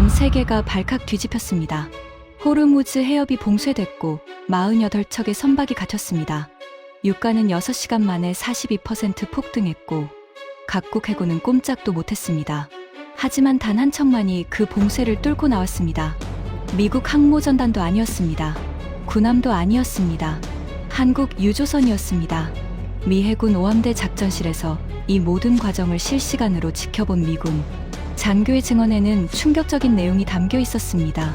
전 세계가 발칵 뒤집혔습니다. 호르무즈 해협이 봉쇄됐고 48척의 선박이 갇혔습니다. 유가는 6시간 만에 42% 폭등했고 각국 해군은 꼼짝도 못했습니다. 하지만 단 한 척만이 그 봉쇄를 뚫고 나왔습니다. 미국 항모전단도 아니었습니다. 군함도 아니었습니다. 한국 유조선이었습니다. 미 해군 오함대 작전실에서 이 모든 과정을 실시간으로 지켜본 미군. 장교의 증언에는 충격적인 내용이 담겨 있었습니다.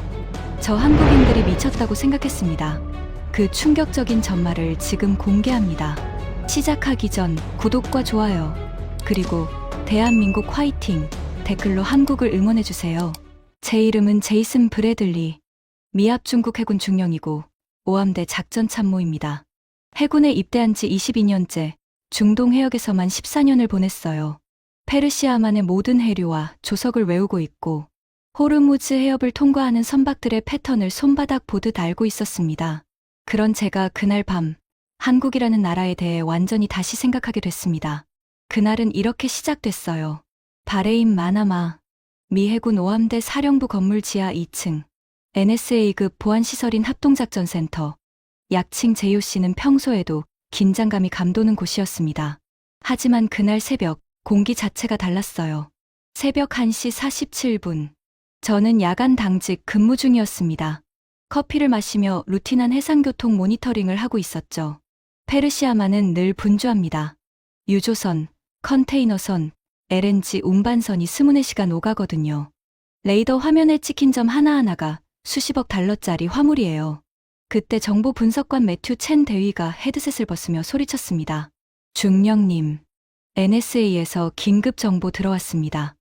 저 한국인들이 미쳤다고 생각했습니다. 그 충격적인 전말을 지금 공개합니다. 시작하기 전 구독과 좋아요, 그리고 대한민국 화이팅! 댓글로 한국을 응원해주세요. 제 이름은 제이슨 브래들리. 미합 중국 해군 중령이고 오함대 작전 참모입니다. 해군에 입대한 지 22년째, 중동 해역에서만 14년을 보냈어요. 페르시아만의 모든 해류와 조석을 외우고 있고 호르무즈 해협을 통과하는 선박들의 패턴을 손바닥 보듯 알고 있었습니다. 그런 제가 그날 밤 한국이라는 나라에 대해 완전히 다시 생각하게 됐습니다. 그날은 이렇게 시작됐어요. 바레인 마나마 미 해군 오함대 사령부 건물 지하 2층 NSA급 보안시설인 합동작전센터, 약칭 JOC는 평소에도 긴장감이 감도는 곳이었습니다. 하지만 그날 새벽 공기 자체가 달랐어요. 새벽 1시 47분. 저는 야간 당직 근무 중이었습니다. 커피를 마시며 루틴한 해상교통 모니터링을 하고 있었죠. 페르시아만은 늘 분주합니다. 유조선, 컨테이너선, LNG 운반선이 24시간 오가거든요. 레이더 화면에 찍힌 점 하나하나가 수십억 달러짜리 화물이에요. 그때 정보 분석관 매튜 첸 대위가 헤드셋을 벗으며 소리쳤습니다. 중령님, NSA에서 긴급 정보 들어왔습니다.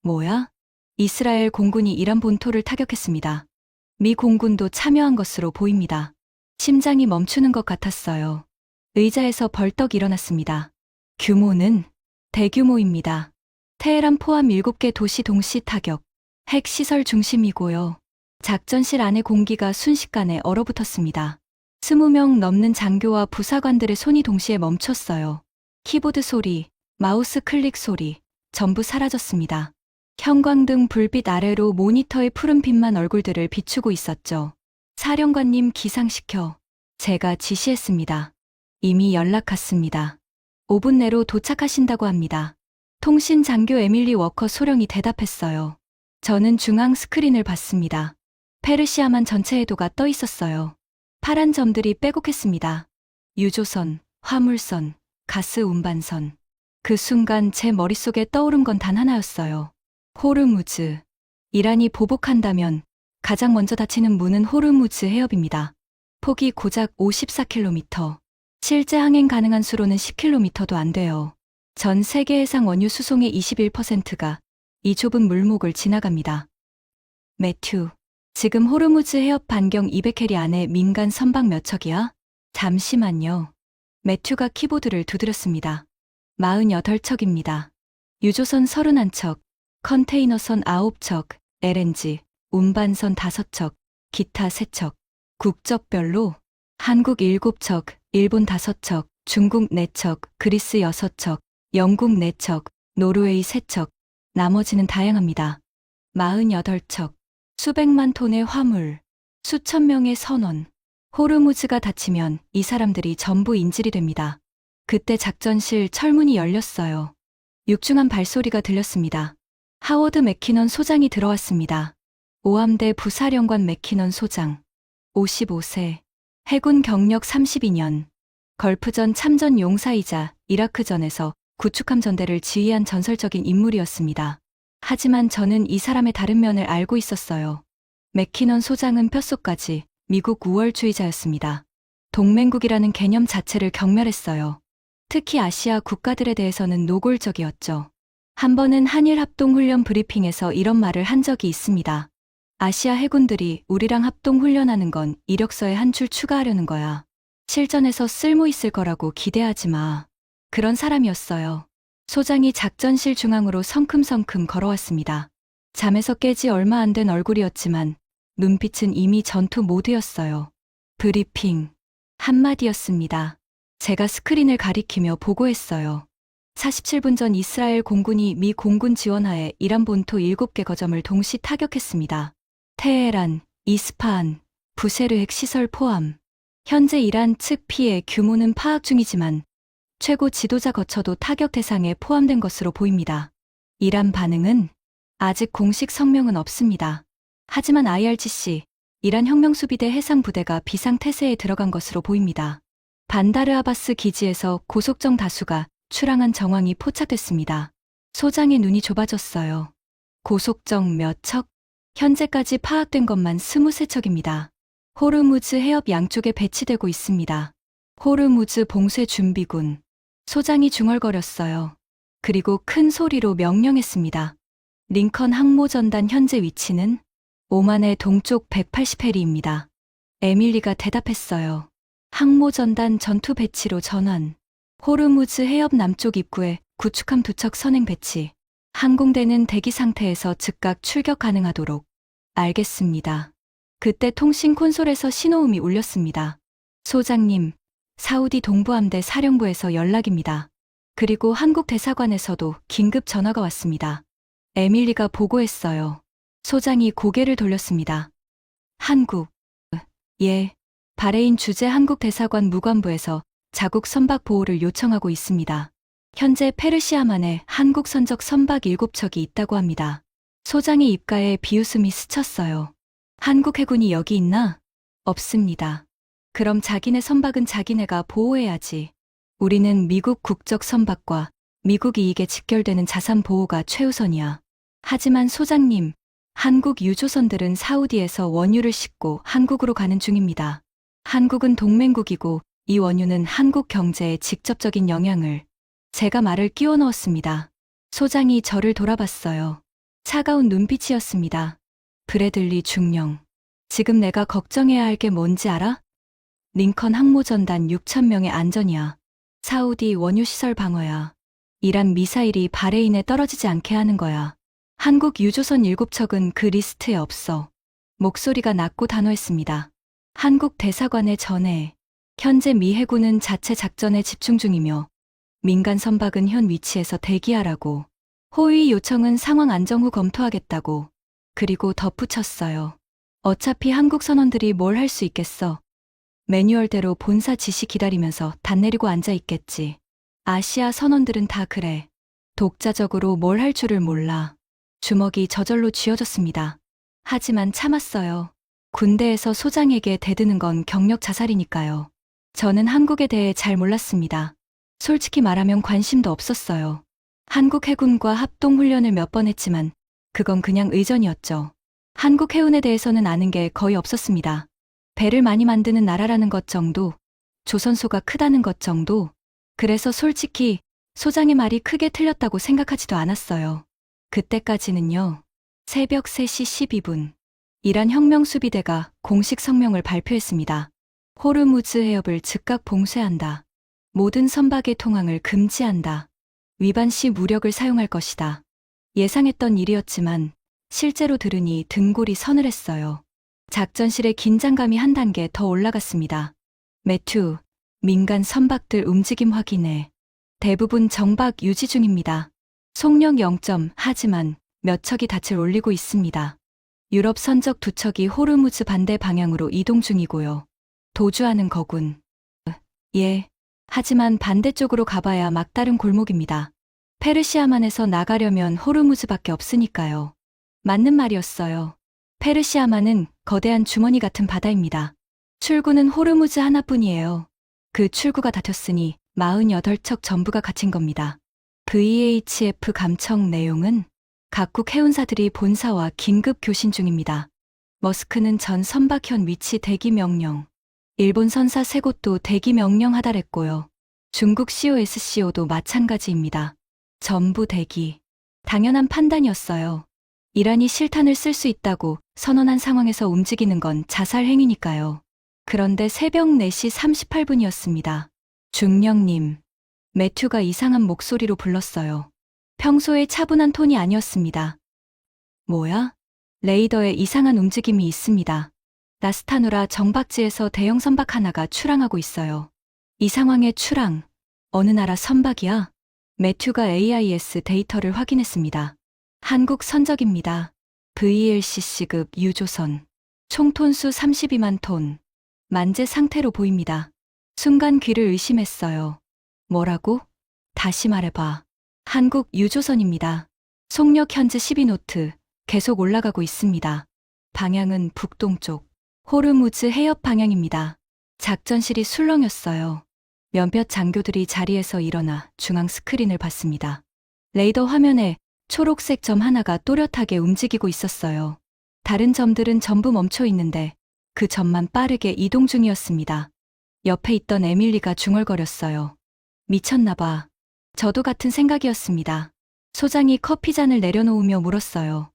뭐야? 이스라엘 공군이 이란 본토를 타격했습니다. 미 공군도 참여한 것으로 보입니다. 심장이 멈추는 것 같았어요. 의자에서 벌떡 일어났습니다. 규모는 대규모입니다. 테헤란 포함 7개 도시 동시 타격, 핵시설 중심이고요. 작전실 안의 공기가 순식간에 얼어붙었습니다. 20명 넘는 장교와 부사관들의 손이 동시에 멈췄어요. 키보드 소리, 마우스 클릭 소리, 전부 사라졌습니다. 형광등 불빛 아래로 모니터의 푸른빛만 얼굴들을 비추고 있었죠. 사령관님 기상시켜. 제가 지시했습니다. 이미 연락 갔습니다. 5분 내로 도착하신다고 합니다. 통신 장교 에밀리 워커 소령이 대답했어요. 저는 중앙 스크린을 봤습니다. 페르시아만 전체 해도가 떠 있었어요. 파란 점들이 빼곡했습니다. 유조선, 화물선, 가스 운반선. 그 순간 제 머릿속에 떠오른 건 단 하나였어요. 호르무즈. 이란이 보복한다면 가장 먼저 닫히는 문은 호르무즈 해협입니다. 폭이 고작 54km. 실제 항행 가능한 수로는 10km도 안 돼요. 전 세계 해상 원유 수송의 21%가 이 좁은 물목을 지나갑니다. 매튜, 지금 호르무즈 해협 반경 200캐리 안에 민간 선박 몇 척이야? 잠시만요. 매튜가 키보드를 두드렸습니다. 48척입니다. 유조선 31척, 컨테이너선 9척, LNG, 운반선 5척, 기타 3척. 국적별로 한국 7척, 일본 5척, 중국 4척, 그리스 6척, 영국 4척, 노르웨이 3척, 나머지는 다양합니다. 48척, 수백만 톤의 화물, 수천 명의 선원. 호르무즈가 닫히면 이 사람들이 전부 인질이 됩니다. 그때 작전실 철문이 열렸어요. 육중한 발소리가 들렸습니다. 하워드 맥키넌 소장이 들어왔습니다. 오함대 부사령관 맥키넌 소장. 55세. 해군 경력 32년. 걸프전 참전 용사이자 이라크전에서 구축함 전대를 지휘한 전설적인 인물이었습니다. 하지만 저는 이 사람의 다른 면을 알고 있었어요. 맥키넌 소장은 뼛속까지 미국 우월주의자였습니다. 동맹국이라는 개념 자체를 경멸했어요. 특히 아시아 국가들에 대해서는 노골적이었죠. 한 번은 한일 합동훈련 브리핑에서 이런 말을 한 적이 있습니다. 아시아 해군들이 우리랑 합동훈련하는 건 이력서에 한 줄 추가하려는 거야. 실전에서 쓸모 있을 거라고 기대하지 마. 그런 사람이었어요. 소장이 작전실 중앙으로 성큼성큼 걸어왔습니다. 잠에서 깨지 얼마 안 된 얼굴이었지만 눈빛은 이미 전투 모드였어요. 브리핑. 한마디였습니다. 제가 스크린을 가리키며 보고했어요. 47분 전 이스라엘 공군이 미 공군 지원하에 이란 본토 7개 거점을 동시 타격했습니다. 테헤란, 이스파한, 부세르 핵시설 포함. 현재 이란 측 피해 규모는 파악 중이지만 최고 지도자 거처도 타격 대상에 포함된 것으로 보입니다. 이란 반응은 아직 공식 성명은 없습니다. 하지만 IRGC, 이란 혁명수비대 해상부대가 비상태세에 들어간 것으로 보입니다. 반다르 아바스 기지에서 고속정 다수가 출항한 정황이 포착됐습니다. 소장의 눈이 좁아졌어요. 고속정 몇 척? 현재까지 파악된 것만 23척입니다. 호르무즈 해협 양쪽에 배치되고 있습니다. 호르무즈 봉쇄 준비군. 소장이 중얼거렸어요. 그리고 큰 소리로 명령했습니다. 링컨 항모전단 현재 위치는 오만의 동쪽 180해리입니다. 에밀리가 대답했어요. 항모전단 전투 배치로 전환. 호르무즈 해협 남쪽 입구에 구축함 2척 선행 배치. 항공대는 대기 상태에서 즉각 출격 가능하도록. 알겠습니다. 그때 통신 콘솔에서 신호음이 울렸습니다. 소장님, 사우디 동부함대 사령부에서 연락입니다. 그리고 한국 대사관에서도 긴급 전화가 왔습니다. 에밀리가 보고했어요. 소장이 고개를 돌렸습니다. 한국, 예, 바레인 주재 한국 대사관 무관부에서 자국 선박 보호를 요청하고 있습니다. 현재 페르시아만에 한국 선적 선박 7척이 있다고 합니다. 소장의 입가에 비웃음이 스쳤어요. 한국 해군이 여기 있나? 없습니다. 그럼 자기네 선박은 자기네가 보호해야지. 우리는 미국 국적 선박과 미국 이익에 직결되는 자산 보호가 최우선이야. 하지만 소장님, 한국 유조선들은 사우디에서 원유를 싣고 한국으로 가는 중입니다. 한국은 동맹국이고 이 원유는 한국 경제에 직접적인 영향을. 제가 말을 끼워 넣었습니다. 소장이 저를 돌아봤어요. 차가운 눈빛이었습니다. 브래들리 중령. 지금 내가 걱정해야 할 게 뭔지 알아? 링컨 항모전단 6,000명의 안전이야. 사우디 원유시설 방어야. 이란 미사일이 바레인에 떨어지지 않게 하는 거야. 한국 유조선 7척은 그 리스트에 없어. 목소리가 낮고 단호했습니다. 한국 대사관에 전해. 현재 미 해군은 자체 작전에 집중 중이며 민간 선박은 현 위치에서 대기하라고. 호의 요청은 상황 안정 후 검토하겠다고. 그리고 덧붙였어요. 어차피 한국 선원들이 뭘 할 수 있겠어. 매뉴얼대로 본사 지시 기다리면서 단 내리고 앉아 있겠지. 아시아 선원들은 다 그래. 독자적으로 뭘 할 줄을 몰라. 주먹이 저절로 쥐어졌습니다. 하지만 참았어요. 군대에서 소장에게 대드는 건 경력 자살이니까요. 저는 한국에 대해 잘 몰랐습니다. 솔직히 말하면 관심도 없었어요. 한국 해군과 합동훈련을 몇 번 했지만 그건 그냥 의전이었죠. 한국 해운에 대해서는 아는 게 거의 없었습니다. 배를 많이 만드는 나라라는 것 정도, 조선소가 크다는 것 정도. 그래서 솔직히 소장의 말이 크게 틀렸다고 생각하지도 않았어요. 그때까지는요. 새벽 3시 12분. 이란 혁명수비대가 공식 성명을 발표했습니다. 호르무즈 해협을 즉각 봉쇄한다. 모든 선박의 통항을 금지한다. 위반 시 무력을 사용할 것이다. 예상했던 일이었지만 실제로 들으니 등골이 서늘했어요. 작전실의 긴장감이 한 단계 더 올라갔습니다. 매튜, 민간 선박들 움직임 확인해. 대부분 정박 유지 중입니다. 속력 0점, 하지만 몇 척이 닻을 올리고 있습니다. 유럽 선적 2척이 호르무즈 반대 방향으로 이동 중이고요. 도주하는 거군. 예. 하지만 반대쪽으로 가봐야 막다른 골목입니다. 페르시아만에서 나가려면 호르무즈밖에 없으니까요. 맞는 말이었어요. 페르시아만은 거대한 주머니 같은 바다입니다. 출구는 호르무즈 하나뿐이에요. 그 출구가 닫혔으니 48척 전부가 갇힌 겁니다. VHF 감청 내용은 각국 해운사들이 본사와 긴급 교신 중입니다. 머스크는 전 선박현 위치 대기 명령. 일본 선사 3곳도 대기 명령 하달했고요. 중국 COSCO도 마찬가지입니다. 전부 대기. 당연한 판단이었어요. 이란이 실탄을 쓸 수 있다고 선언한 상황에서 움직이는 건 자살 행위니까요. 그런데 새벽 4시 38분이었습니다. 중령님. 매튜가 이상한 목소리로 불렀어요. 평소의 차분한 톤이 아니었습니다. 뭐야? 레이더에 이상한 움직임이 있습니다. 라스타누라 정박지에서 대형 선박 하나가 출항하고 있어요. 이 상황에 출항. 어느 나라 선박이야? 매튜가 AIS 데이터를 확인했습니다. 한국 선적입니다. VLCC급 유조선. 총 톤수 32만 톤. 만재 상태로 보입니다. 순간 귀를 의심했어요. 뭐라고? 다시 말해봐. 한국 유조선입니다. 속력 현재 12노트. 계속 올라가고 있습니다. 방향은 북동쪽. 호르무즈 해협 방향입니다. 작전실이 술렁였어요. 몇몇 장교들이 자리에서 일어나 중앙 스크린을 봤습니다. 레이더 화면에 초록색 점 하나가 또렷하게 움직이고 있었어요. 다른 점들은 전부 멈춰 있는데 그 점만 빠르게 이동 중이었습니다. 옆에 있던 에밀리가 중얼거렸어요. 미쳤나봐. 저도 같은 생각이었습니다. 소장이 커피잔을 내려놓으며 물었어요.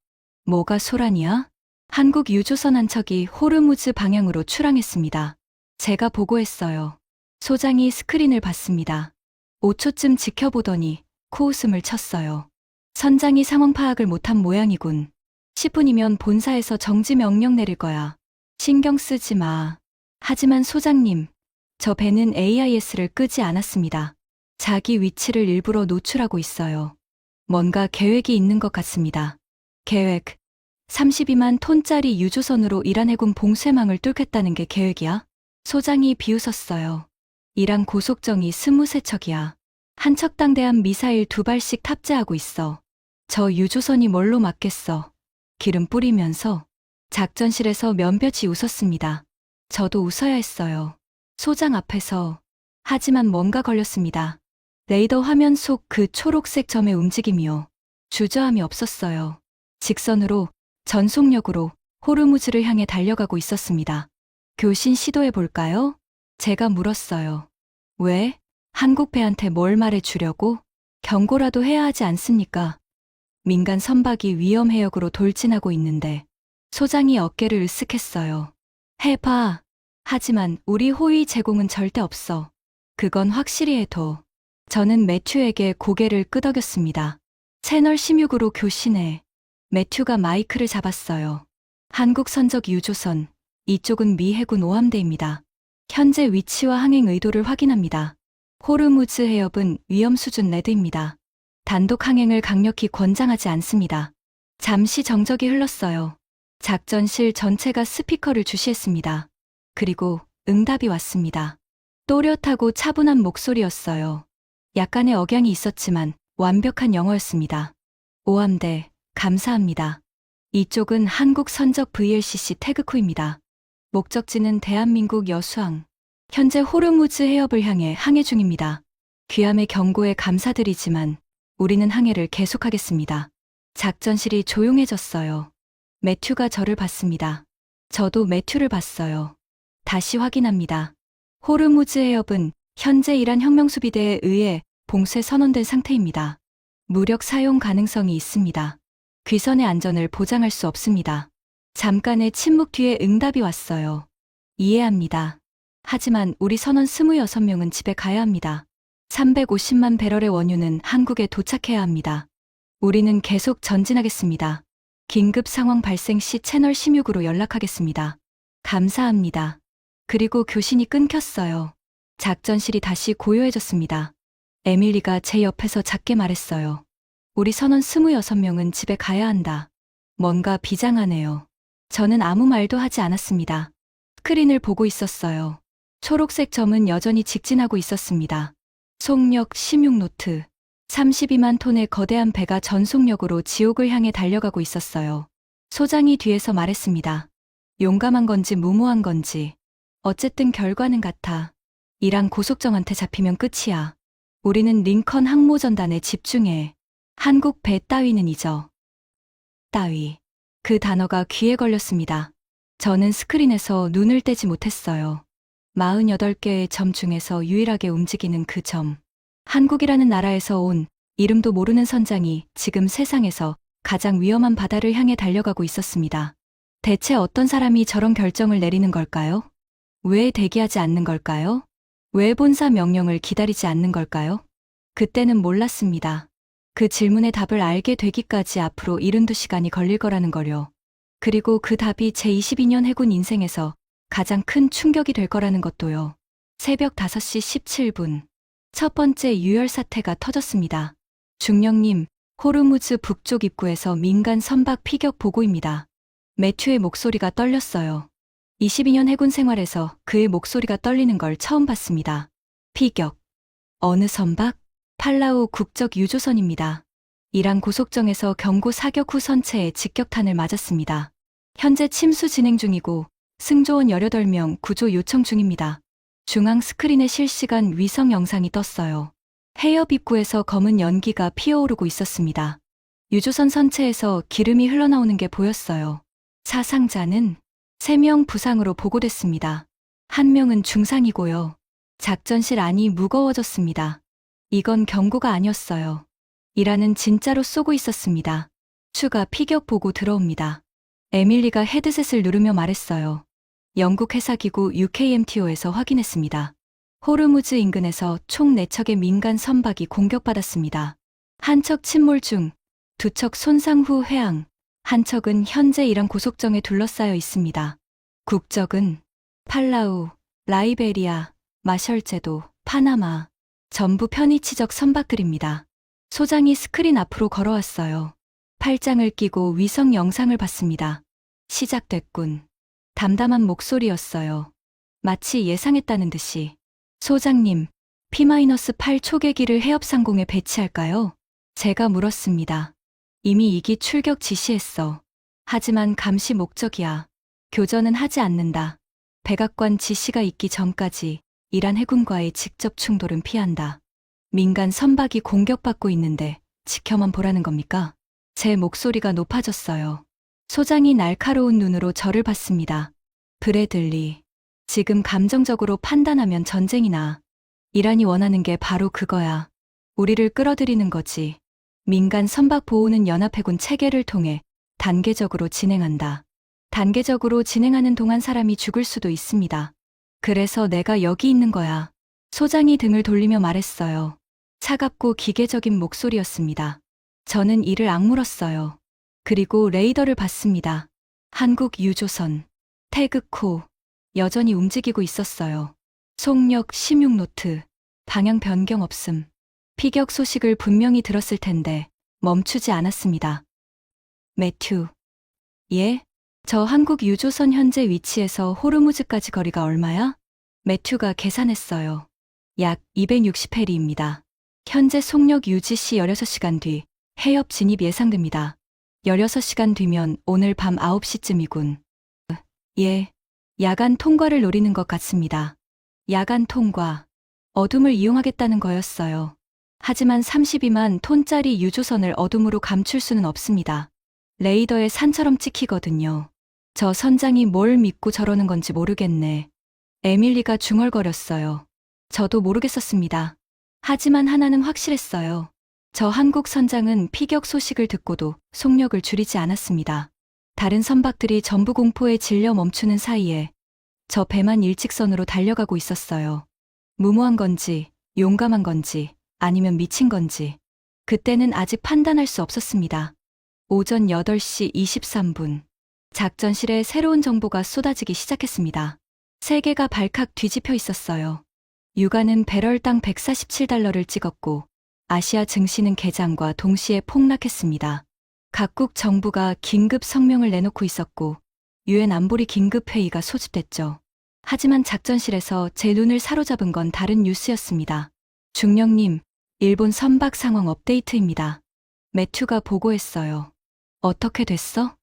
뭐가 소란이야? 한국 유조선 한 척이 호르무즈 방향으로 출항했습니다. 제가 보고했어요. 소장이 스크린을 봤습니다. 5초쯤 지켜보더니 코웃음을 쳤어요. 선장이 상황 파악을 못한 모양이군. 10분이면 본사에서 정지 명령 내릴 거야. 신경 쓰지 마. 하지만 소장님, 저 배는 AIS를 끄지 않았습니다. 자기 위치를 일부러 노출하고 있어요. 뭔가 계획이 있는 것 같습니다. 계획. 32만 톤짜리 유조선으로 이란 해군 봉쇄망을 뚫겠다는 게 계획이야? 소장이 비웃었어요. 이란 고속정이 23척이야. 한 척당 대한 미사일 2발씩 탑재하고 있어. 저 유조선이 뭘로 막겠어. 기름 뿌리면서 작전실에서 면볕이 웃었습니다. 저도 웃어야 했어요. 소장 앞에서. 하지만 뭔가 걸렸습니다. 레이더 화면 속 그 초록색 점의 움직임이요. 주저함이 없었어요. 직선으로, 전속력으로 호르무즈를 향해 달려가고 있었습니다. 교신 시도해 볼까요? 제가 물었어요. 왜? 한국 배한테 뭘 말해 주려고? 경고라도 해야 하지 않습니까? 민간 선박이 위험 해역으로 돌진하고 있는데 소장이 어깨를 으쓱했어요. 해봐. 하지만 우리 호위 제공은 절대 없어. 그건 확실히 해둬. 저는 매튜에게 고개를 끄덕였습니다. 채널 16으로 교신해. 매튜가 마이크를 잡았어요. 한국 선적 유조선, 이쪽은 미 해군 오함대입니다. 현재 위치와 항행 의도를 확인합니다. 호르무즈 해협은 위험 수준 레드입니다. 단독 항행을 강력히 권장하지 않습니다. 잠시 정적이 흘렀어요. 작전실 전체가 스피커를 주시했습니다. 그리고 응답이 왔습니다. 또렷하고 차분한 목소리였어요. 약간의 억양이 있었지만 완벽한 영어였습니다. 오함대, 감사합니다. 이쪽은 한국 선적 VLCC 태그코입니다. 목적지는 대한민국 여수항. 현재 호르무즈 해협을 향해 항해 중입니다. 귀함의 경고에 감사드리지만 우리는 항해를 계속하겠습니다. 작전실이 조용해졌어요. 매튜가 저를 봤습니다. 저도 매튜를 봤어요. 다시 확인합니다. 호르무즈 해협은 현재 이란 혁명수비대에 의해 봉쇄 선언된 상태입니다. 무력 사용 가능성이 있습니다. 귀선의 안전을 보장할 수 없습니다. 잠깐의 침묵 뒤에 응답이 왔어요. 이해합니다. 하지만 우리 선원 26명은 집에 가야 합니다. 350만 배럴의 원유는 한국에 도착해야 합니다. 우리는 계속 전진하겠습니다. 긴급 상황 발생 시 채널 16으로 연락하겠습니다. 감사합니다. 그리고 교신이 끊겼어요. 작전실이 다시 고요해졌습니다. 에밀리가 제 옆에서 작게 말했어요. 우리 선원 26명은 집에 가야 한다. 뭔가 비장하네요. 저는 아무 말도 하지 않았습니다. 스크린을 보고 있었어요. 초록색 점은 여전히 직진하고 있었습니다. 속력 16노트. 32만 톤의 거대한 배가 전속력으로 지옥을 향해 달려가고 있었어요. 소장이 뒤에서 말했습니다. 용감한 건지 무모한 건지. 어쨌든 결과는 같아. 이란 고속정한테 잡히면 끝이야. 우리는 링컨 항모전단에 집중해. 한국 배 따위는 잊어. 따위. 그 단어가 귀에 걸렸습니다. 저는 스크린에서 눈을 떼지 못했어요. 48개의 점 중에서 유일하게 움직이는 그 점. 한국이라는 나라에서 온 이름도 모르는 선장이 지금 세상에서 가장 위험한 바다를 향해 달려가고 있었습니다. 대체 어떤 사람이 저런 결정을 내리는 걸까요? 왜 대기하지 않는 걸까요? 왜 본사 명령을 기다리지 않는 걸까요? 그때는 몰랐습니다. 그 질문의 답을 알게 되기까지 앞으로 72시간이 걸릴 거라는 걸요. 그리고 그 답이 제 22년 해군 인생에서 가장 큰 충격이 될 거라는 것도요. 새벽 5시 17분. 첫 번째 유혈 사태가 터졌습니다. 중령님, 호르무즈 북쪽 입구에서 민간 선박 피격 보고입니다. 매튜의 목소리가 떨렸어요. 22년 해군 생활에서 그의 목소리가 떨리는 걸 처음 봤습니다. 피격. 어느 선박? 팔라우 국적 유조선입니다. 이란 고속정에서 경고 사격 후 선체에 직격탄을 맞았습니다. 현재 침수 진행 중이고 승조원 18명 구조 요청 중입니다. 중앙 스크린에 실시간 위성 영상이 떴어요. 해협 입구에서 검은 연기가 피어오르고 있었습니다. 유조선 선체에서 기름이 흘러나오는 게 보였어요. 사상자는 3명 부상으로 보고됐습니다. 1명은 중상이고요. 작전실 안이 무거워졌습니다. 이건 경고가 아니었어요. 이란은 진짜로 쏘고 있었습니다. 추가 피격 보고 들어옵니다. 에밀리가 헤드셋을 누르며 말했어요. 영국 해사기구 UKMTO에서 확인했습니다. 호르무즈 인근에서 총 4척의 민간 선박이 공격받았습니다. 한 척 침몰 중, 2척 손상 후 회항, 한 척은 현재 이란 고속정에 둘러싸여 있습니다. 국적은 팔라우, 라이베리아, 마셜제도, 파나마, 전부 편의치적 선박들입니다. 소장이 스크린 앞으로 걸어왔어요. 팔짱을 끼고 위성 영상을 봤습니다. 시작됐군. 담담한 목소리였어요. 마치 예상했다는 듯이. 소장님, P-8 초계기를 해협상공에 배치할까요? 제가 물었습니다. 이미 2기 출격 지시했어. 하지만 감시 목적이야. 교전은 하지 않는다. 백악관 지시가 있기 전까지 이란 해군과의 직접 충돌은 피한다. 민간 선박이 공격받고 있는데 지켜만 보라는 겁니까? 제 목소리가 높아졌어요. 소장이 날카로운 눈으로 저를 봤습니다. 브래들리, 지금 감정적으로 판단하면 전쟁이 나. 이란이 원하는 게 바로 그거야. 우리를 끌어들이는 거지. 민간 선박 보호는 연합해군 체계를 통해 단계적으로 진행한다. 단계적으로 진행하는 동안 사람이 죽을 수도 있습니다. 그래서 내가 여기 있는 거야. 소장이 등을 돌리며 말했어요. 차갑고 기계적인 목소리였습니다. 저는 이를 악물었어요. 그리고 레이더를 봤습니다. 한국 유조선, 태극호, 여전히 움직이고 있었어요. 속력 16노트, 방향 변경 없음. 피격 소식을 분명히 들었을 텐데 멈추지 않았습니다. 매튜. 예? 저 한국 유조선 현재 위치에서 호르무즈까지 거리가 얼마야? 매튜가 계산했어요. 약 260해리입니다. 현재 속력 유지 시 16시간 뒤 해협 진입 예상됩니다. 16시간 뒤면 오늘 밤 9시쯤이군. 예. 야간 통과를 노리는 것 같습니다. 야간 통과. 어둠을 이용하겠다는 거였어요. 하지만 32만 톤짜리 유조선을 어둠으로 감출 수는 없습니다. 레이더에 산처럼 찍히거든요. 저 선장이 뭘 믿고 저러는 건지 모르겠네. 에밀리가 중얼거렸어요. 저도 모르겠었습니다. 하지만 하나는 확실했어요. 저 한국 선장은 피격 소식을 듣고도 속력을 줄이지 않았습니다. 다른 선박들이 전부 공포에 질려 멈추는 사이에 저 배만 일직선으로 달려가고 있었어요. 무모한 건지, 용감한 건지, 아니면 미친 건지. 그때는 아직 판단할 수 없었습니다. 오전 8시 23분. 작전실에 새로운 정보가 쏟아지기 시작했습니다. 세계가 발칵 뒤집혀 있었어요. 유가는 배럴당 147달러를 찍었고 아시아 증시는 개장과 동시에 폭락했습니다. 각국 정부가 긴급 성명을 내놓고 있었고 유엔 안보리 긴급회의가 소집됐죠. 하지만 작전실에서 제 눈을 사로잡은 건 다른 뉴스였습니다. 중령님, 일본 선박 상황 업데이트입니다. 매튜가 보고했어요. 어떻게 됐어?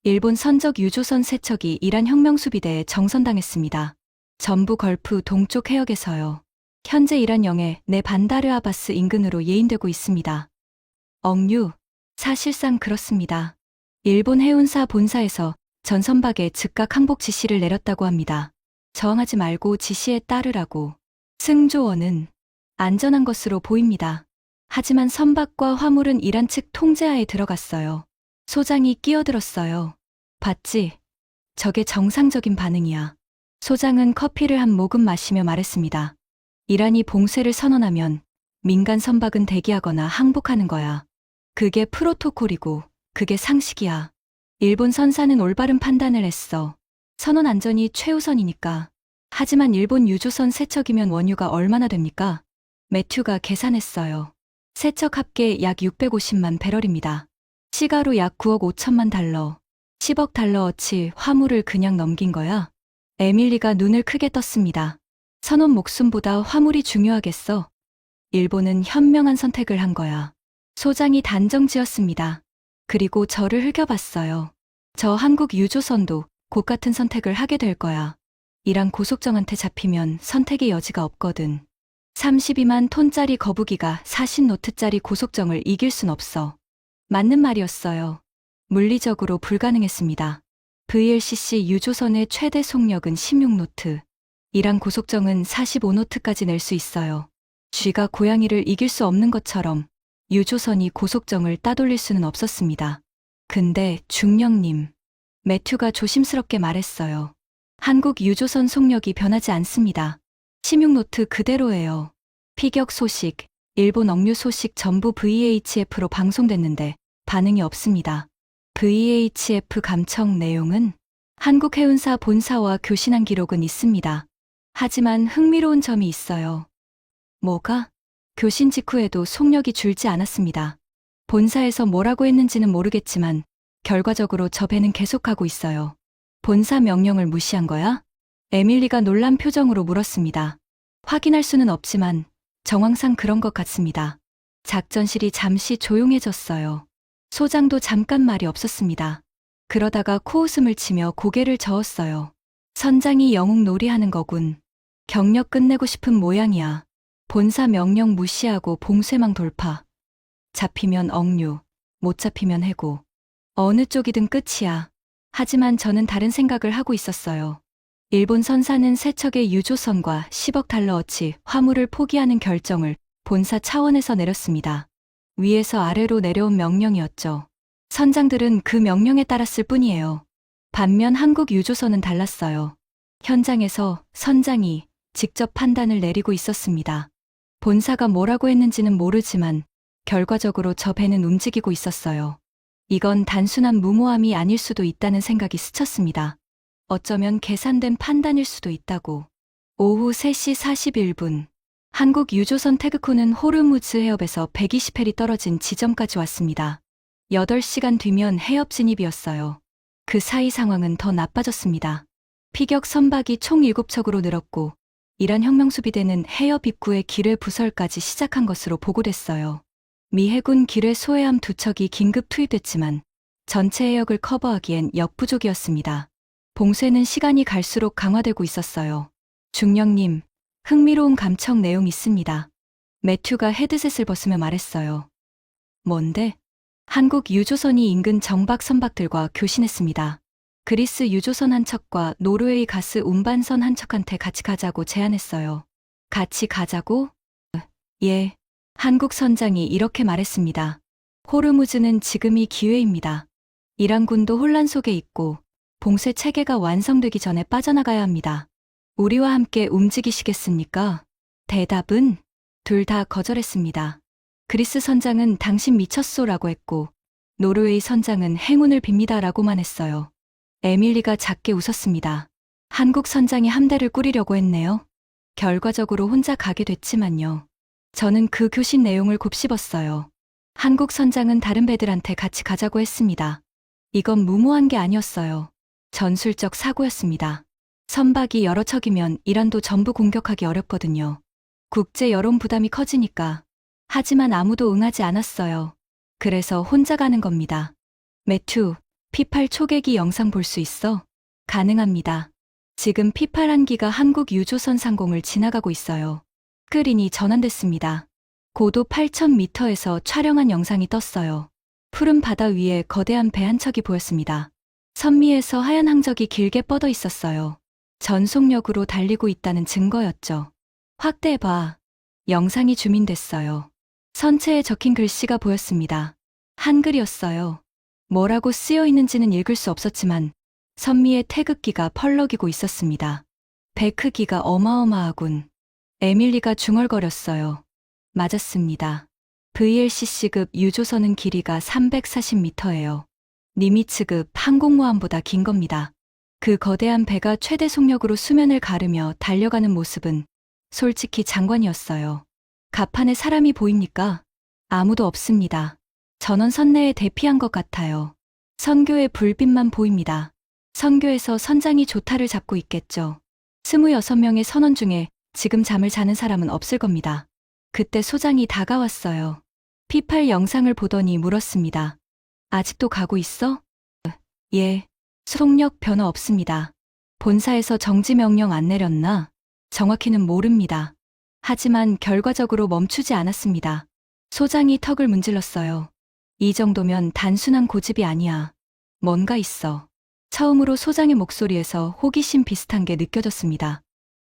일본 선적 유조선 3척이 이란 혁명수비대에 정선당했습니다. 전부 걸프 동쪽 해역에서요. 현재 이란 영해 내 반다르 아바스 인근으로 예인되고 있습니다. 억류, 사실상 그렇습니다. 일본 해운사 본사에서 전 선박에 즉각 항복 지시를 내렸다고 합니다. 저항하지 말고 지시에 따르라고. 승조원은 안전한 것으로 보입니다. 하지만 선박과 화물은 이란 측 통제하에 들어갔어요. 소장이 끼어들었어요. 봤지? 저게 정상적인 반응이야. 소장은 커피를 한 모금 마시며 말했습니다. 이란이 봉쇄를 선언하면 민간 선박은 대기하거나 항복하는 거야. 그게 프로토콜이고 그게 상식이야. 일본 선사는 올바른 판단을 했어. 선원 안전이 최우선이니까. 하지만 일본 유조선 3척이면 원유가 얼마나 됩니까? 매튜가 계산했어요. 세척 합계 약 650만 배럴입니다. 시가로 약 9억 5천만 달러, 10억 달러어치 화물을 그냥 넘긴 거야? 에밀리가 눈을 크게 떴습니다. 선원 목숨보다 화물이 중요하겠어. 일본은 현명한 선택을 한 거야. 소장이 단정 지었습니다. 그리고 저를 흘겨봤어요. 저 한국 유조선도 곧 같은 선택을 하게 될 거야. 이란 고속정한테 잡히면 선택의 여지가 없거든. 32만 톤짜리 거북이가 40노트짜리 고속정을 이길 순 없어. 맞는 말이었어요. 물리적으로 불가능했습니다. VLCC 유조선의 최대 속력은 16노트. 이란 고속정은 45노트까지 낼 수 있어요. 쥐가 고양이를 이길 수 없는 것처럼 유조선이 고속정을 따돌릴 수는 없었습니다. 근데 중령님, 매튜가 조심스럽게 말했어요. 한국 유조선 속력이 변하지 않습니다. 16노트 그대로예요. 피격 소식, 일본 억류 소식 전부 VHF로 방송됐는데 반응이 없습니다. VHF 감청 내용은 한국 해운사 본사와 교신한 기록은 있습니다. 하지만 흥미로운 점이 있어요. 뭐가? 교신 직후에도 속력이 줄지 않았습니다. 본사에서 뭐라고 했는지는 모르겠지만 결과적으로 저 배는 계속가고 있어요. 본사 명령을 무시한 거야? 에밀리가 놀란 표정으로 물었습니다. 확인할 수는 없지만 정황상 그런 것 같습니다. 작전실이 잠시 조용해졌어요. 소장도 잠깐 말이 없었습니다. 그러다가 코웃음을 치며 고개를 저었어요. 선장이 영웅 놀이하는 거군. 경력 끝내고 싶은 모양이야. 본사 명령 무시하고 봉쇄망 돌파. 잡히면 억류, 못 잡히면 해고. 어느 쪽이든 끝이야. 하지만 저는 다른 생각을 하고 있었어요. 일본 선사는 세척의 유조선과 10억 달러어치 화물을 포기하는 결정을 본사 차원에서 내렸습니다. 위에서 아래로 내려온 명령이었죠. 선장들은 그 명령에 따랐을 뿐이에요. 반면 한국 유조선은 달랐어요. 현장에서 선장이 직접 판단을 내리고 있었습니다. 본사가 뭐라고 했는지는 모르지만 결과적으로 저 배는 움직이고 있었어요. 이건 단순한 무모함이 아닐 수도 있다는 생각이 스쳤습니다. 어쩌면 계산된 판단일 수도 있다고. 오후 3시 41분. 한국 유조선 태그코는 호르무즈 해협에서 120해리 떨어진 지점까지 왔습니다. 8시간 뒤면 해협 진입이었어요. 그 사이 상황은 더 나빠졌습니다. 피격 선박이 총 7척으로 늘었고 이란 혁명수비대는 해협 입구의 기뢰 부설까지 시작한 것으로 보고됐어요. 미 해군 기뢰 소해함 2척이 긴급 투입됐지만 전체 해역을 커버하기엔 역부족이었습니다. 봉쇄는 시간이 갈수록 강화되고 있었어요. 중령님, 흥미로운 감청 내용 있습니다. 매튜가 헤드셋을 벗으며 말했어요. 뭔데? 한국 유조선이 인근 정박 선박들과 교신했습니다. 그리스 유조선 한 척과 노르웨이 가스 운반선 한 척한테 같이 가자고 제안했어요. 같이 가자고? 예. 한국 선장이 이렇게 말했습니다. 호르무즈는 지금이 기회입니다. 이란군도 혼란 속에 있고 봉쇄 체계가 완성되기 전에 빠져나가야 합니다. 우리와 함께 움직이시겠습니까? 대답은 둘 다 거절했습니다. 그리스 선장은 당신 미쳤소라고 했고 노르웨이 선장은 행운을 빕니다라고만 했어요. 에밀리가 작게 웃었습니다. 한국 선장이 함대를 꾸리려고 했네요. 결과적으로 혼자 가게 됐지만요. 저는 그 교신 내용을 곱씹었어요. 한국 선장은 다른 배들한테 같이 가자고 했습니다. 이건 무모한 게 아니었어요. 전술적 사고였습니다. 선박이 여러 척이면 이란도 전부 공격하기 어렵거든요. 국제 여론 부담이 커지니까. 하지만 아무도 응하지 않았어요. 그래서 혼자 가는 겁니다. 매튜, P8 초계기 영상 볼 수 있어? 가능합니다. 지금 P8 한기가 한국 유조선 상공을 지나가고 있어요. 스크린이 전환됐습니다. 고도 8,000m에서 촬영한 영상이 떴어요. 푸른 바다 위에 거대한 배 한 척이 보였습니다. 선미에서 하얀 항적이 길게 뻗어 있었어요. 전속력으로 달리고 있다는 증거였죠. 확대봐. 영상이 줌인됐어요. 선체에 적힌 글씨가 보였습니다. 한글이었어요. 뭐라고 쓰여 있는지는 읽을 수 없었지만 선미의 태극기가 펄럭이고 있었습니다. 배 크기가 어마어마하군. 에밀리가 중얼거렸어요. 맞았습니다. VLCC급 유조선은 길이가 340m예요. 니미츠급 항공모함보다 긴 겁니다. 그 거대한 배가 최대 속력으로 수면을 가르며 달려가는 모습은 솔직히 장관이었어요. 갑판에 사람이 보입니까? 아무도 없습니다. 전원 선내에 대피한 것 같아요. 선교의 불빛만 보입니다. 선교에서 선장이 조타를 잡고 있겠죠. 26명의 선원 중에 지금 잠을 자는 사람은 없을 겁니다. 그때 소장이 다가왔어요. P8 영상을 보더니 물었습니다. 아직도 가고 있어? 예. 속력 변화 없습니다. 본사에서 정지 명령 안 내렸나? 정확히는 모릅니다. 하지만 결과적으로 멈추지 않았습니다. 소장이 턱을 문질렀어요. 이 정도면 단순한 고집이 아니야. 뭔가 있어. 처음으로 소장의 목소리에서 호기심 비슷한 게 느껴졌습니다.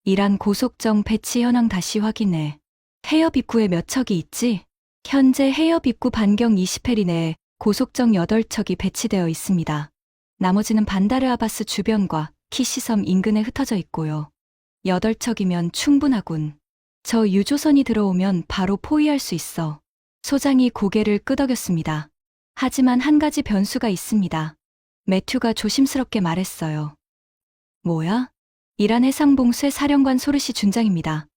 이란 고속정 배치 현황 다시 확인해. 해협 입구에 몇 척이 있지? 현재 해협 입구 반경 20해리 내에 고속정 8척이 배치되어 있습니다. 나머지는 반다르 아바스 주변과 키시섬 인근에 흩어져 있고요. 8척이면 충분하군. 저 유조선이 들어오면 바로 포위할 수 있어. 소장이 고개를 끄덕였습니다. 하지만 한 가지 변수가 있습니다. 매튜가 조심스럽게 말했어요. 뭐야? 이란 해상봉쇄 사령관 소르시 준장입니다.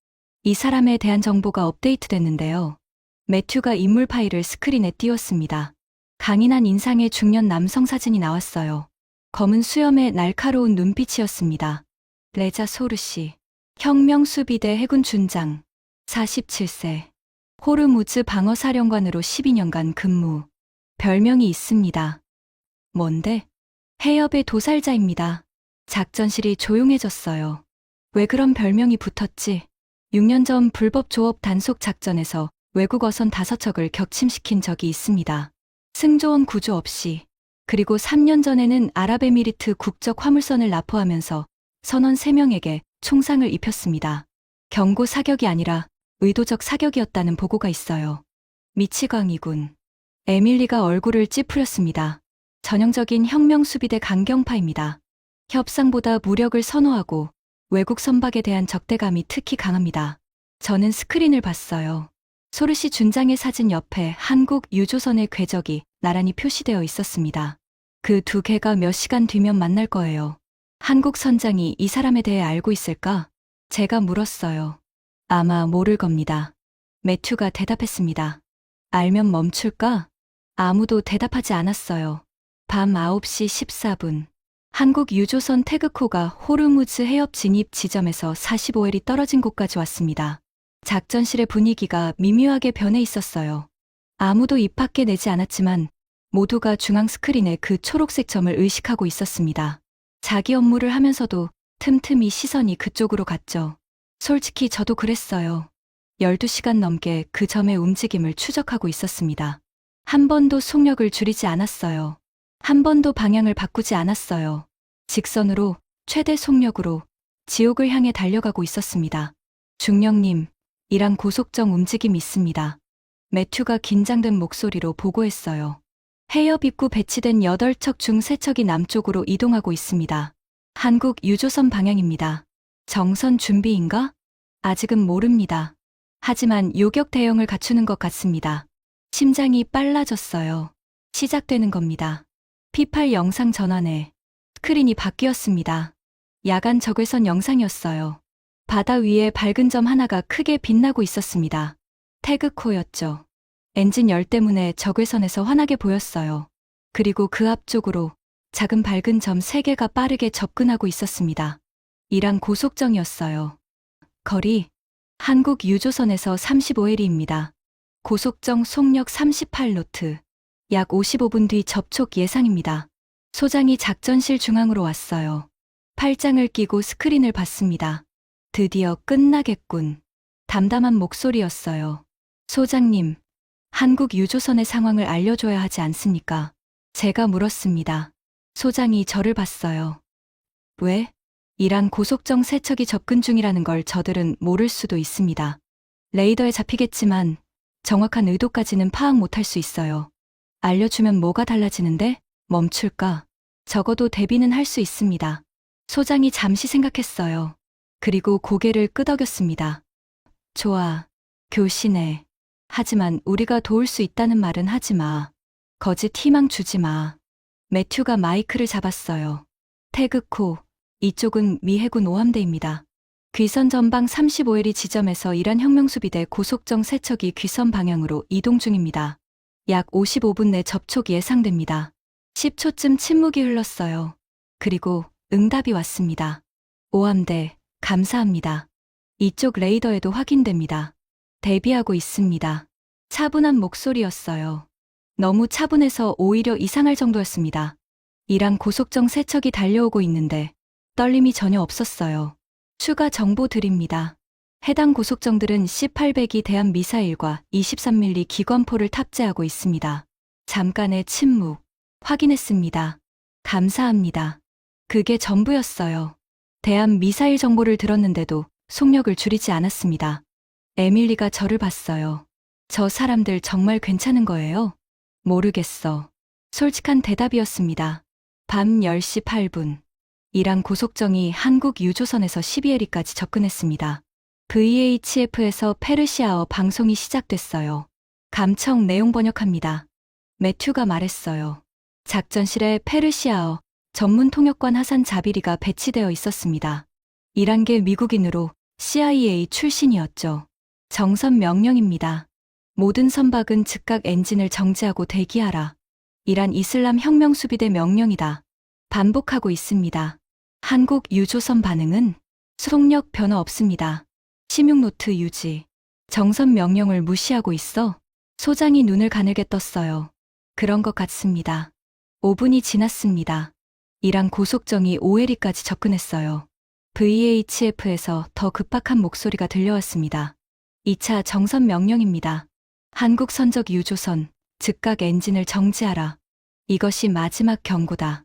이 사람에 대한 정보가 업데이트됐는데요. 매튜가 인물 파일을 스크린에 띄웠습니다. 강인한 인상의 중년 남성 사진이 나왔어요. 검은 수염에 날카로운 눈빛이었습니다. 레자 소르시, 혁명수비대 해군 준장, 47세, 호르무즈 방어사령관으로 12년간 근무. 별명이 있습니다. 뭔데? 해협의 도살자입니다. 작전실이 조용해졌어요. 왜 그런 별명이 붙었지? 6년 전 불법 조업 단속 작전에서 외국 어선 5척을 격침시킨 적이 있습니다. 승조원 구조 없이. 그리고 3년 전에는 아랍에미리트 국적 화물선을 납포하면서 선원 3명에게 총상을 입혔습니다. 경고 사격이 아니라 의도적 사격이었다는 보고가 있어요. 미치광이군. 에밀리가 얼굴을 찌푸렸습니다. 전형적인 혁명수비대 강경파입니다. 협상보다 무력을 선호하고 외국 선박에 대한 적대감이 특히 강합니다. 저는 스크린을 봤어요. 소르시 준장의 사진 옆에 한국 유조선의 궤적이 나란히 표시되어 있었습니다. 그 두 개가 몇 시간 뒤면 만날 거예요. 한국 선장이 이 사람에 대해 알고 있을까? 제가 물었어요. 아마 모를 겁니다. 매튜가 대답했습니다. 알면 멈출까? 아무도 대답하지 않았어요. 밤 9시 14분. 한국 유조선 태그코가 호르무즈 해협 진입 지점에서 45일이 떨어진 곳까지 왔습니다. 작전실의 분위기가 미묘하게 변해 있었어요. 아무도 입 밖에 내지 않았지만 모두가 중앙 스크린에 그 초록색 점을 의식하고 있었습니다. 자기 업무를 하면서도 틈틈이 시선이 그쪽으로 갔죠. 솔직히 저도 그랬어요. 12시간 넘게 그 점의 움직임을 추적하고 있었습니다. 한 번도 속력을 줄이지 않았어요. 한 번도 방향을 바꾸지 않았어요. 직선으로, 최대 속력으로 지옥을 향해 달려가고 있었습니다. 중령님, 이란 고속정 움직임 있습니다. 매튜가 긴장된 목소리로 보고했어요. 해협 입구 배치된 8척 중 3척이 남쪽으로 이동하고 있습니다. 한국 유조선 방향입니다. 정선 준비인가? 아직은 모릅니다. 하지만 요격 대응을 갖추는 것 같습니다. 심장이 빨라졌어요. 시작되는 겁니다. P8 영상 전환에 스크린이 바뀌었습니다. 야간 적외선 영상이었어요. 바다 위에 밝은 점 하나가 크게 빛나고 있었습니다. 태그코였죠. 엔진 열 때문에 적외선에서 환하게 보였어요. 그리고 그 앞쪽으로 작은 밝은 점 3개가 빠르게 접근하고 있었습니다. 이란 고속정이었어요. 거리, 한국 유조선에서 35해리입니다. 고속정 속력 38노트. 약 55분 뒤 접촉 예상입니다. 소장이 작전실 중앙으로 왔어요. 팔짱을 끼고 스크린을 봤습니다. 드디어 끝나겠군. 담담한 목소리였어요. 소장님, 한국 유조선의 상황을 알려줘야 하지 않습니까? 제가 물었습니다. 소장이 저를 봤어요. 왜? 이란 고속정 3척이 접근 중이라는 걸 저들은 모를 수도 있습니다. 레이더에 잡히겠지만 정확한 의도까지는 파악 못할 수 있어요. 알려주면 뭐가 달라지는데? 멈출까? 적어도 대비는 할 수 있습니다. 소장이 잠시 생각했어요. 그리고 고개를 끄덕였습니다. 좋아. 교신해. 하지만 우리가 도울 수 있다는 말은 하지 마. 거짓 희망 주지 마. 매튜가 마이크를 잡았어요. 태그코, 이쪽은 미 해군 오함대입니다. 귀선 전방 35L이 지점에서 이란 혁명수비대 고속정 세척이 귀선 방향으로 이동 중입니다. 약 55분 내 접촉이 예상됩니다. 10초쯤 침묵이 흘렀어요. 그리고 응답이 왔습니다. 오함대, 감사합니다. 이쪽 레이더에도 확인됩니다. 대비하고 있습니다. 차분한 목소리였어요. 너무 차분해서 오히려 이상할 정도였습니다. 이란 고속정 세척이 달려오고 있는데 떨림이 전혀 없었어요. 추가 정보 드립니다. 해당 고속정들은 C-800이 대함 미사일과 23mm 기관포를 탑재하고 있습니다. 잠깐의 침묵. 확인했습니다. 감사합니다. 그게 전부였어요. 대함 미사일 정보를 들었는데도 속력을 줄이지 않았습니다. 에밀리가 저를 봤어요. 저 사람들 정말 괜찮은 거예요? 모르겠어. 솔직한 대답이었습니다. 밤 10시 8분. 이란 고속정이 한국 유조선에서 12L까지 접근했습니다. VHF에서 페르시아어 방송이 시작됐어요. 감청 내용 번역합니다. 매튜가 말했어요. 작전실에 페르시아어 전문 통역관 하산 자비리가 배치되어 있었습니다. 이란계 미국인으로 CIA 출신이었죠. 정선 명령입니다. 모든 선박은 즉각 엔진을 정지하고 대기하라. 이란 이슬람 혁명수비대 명령이다. 반복하고 있습니다. 한국 유조선 반응은 속력 변화 없습니다. 심육노트 유지. 정선 명령을 무시하고 있어? 소장이 눈을 가늘게 떴어요. 그런 것 같습니다. 5분이 지났습니다. 이란 고속정이 OLE까지 접근했어요. VHF에서 더 급박한 목소리가 들려왔습니다. 2차 정선 명령입니다. 한국 선적 유조선, 즉각 엔진을 정지하라. 이것이 마지막 경고다.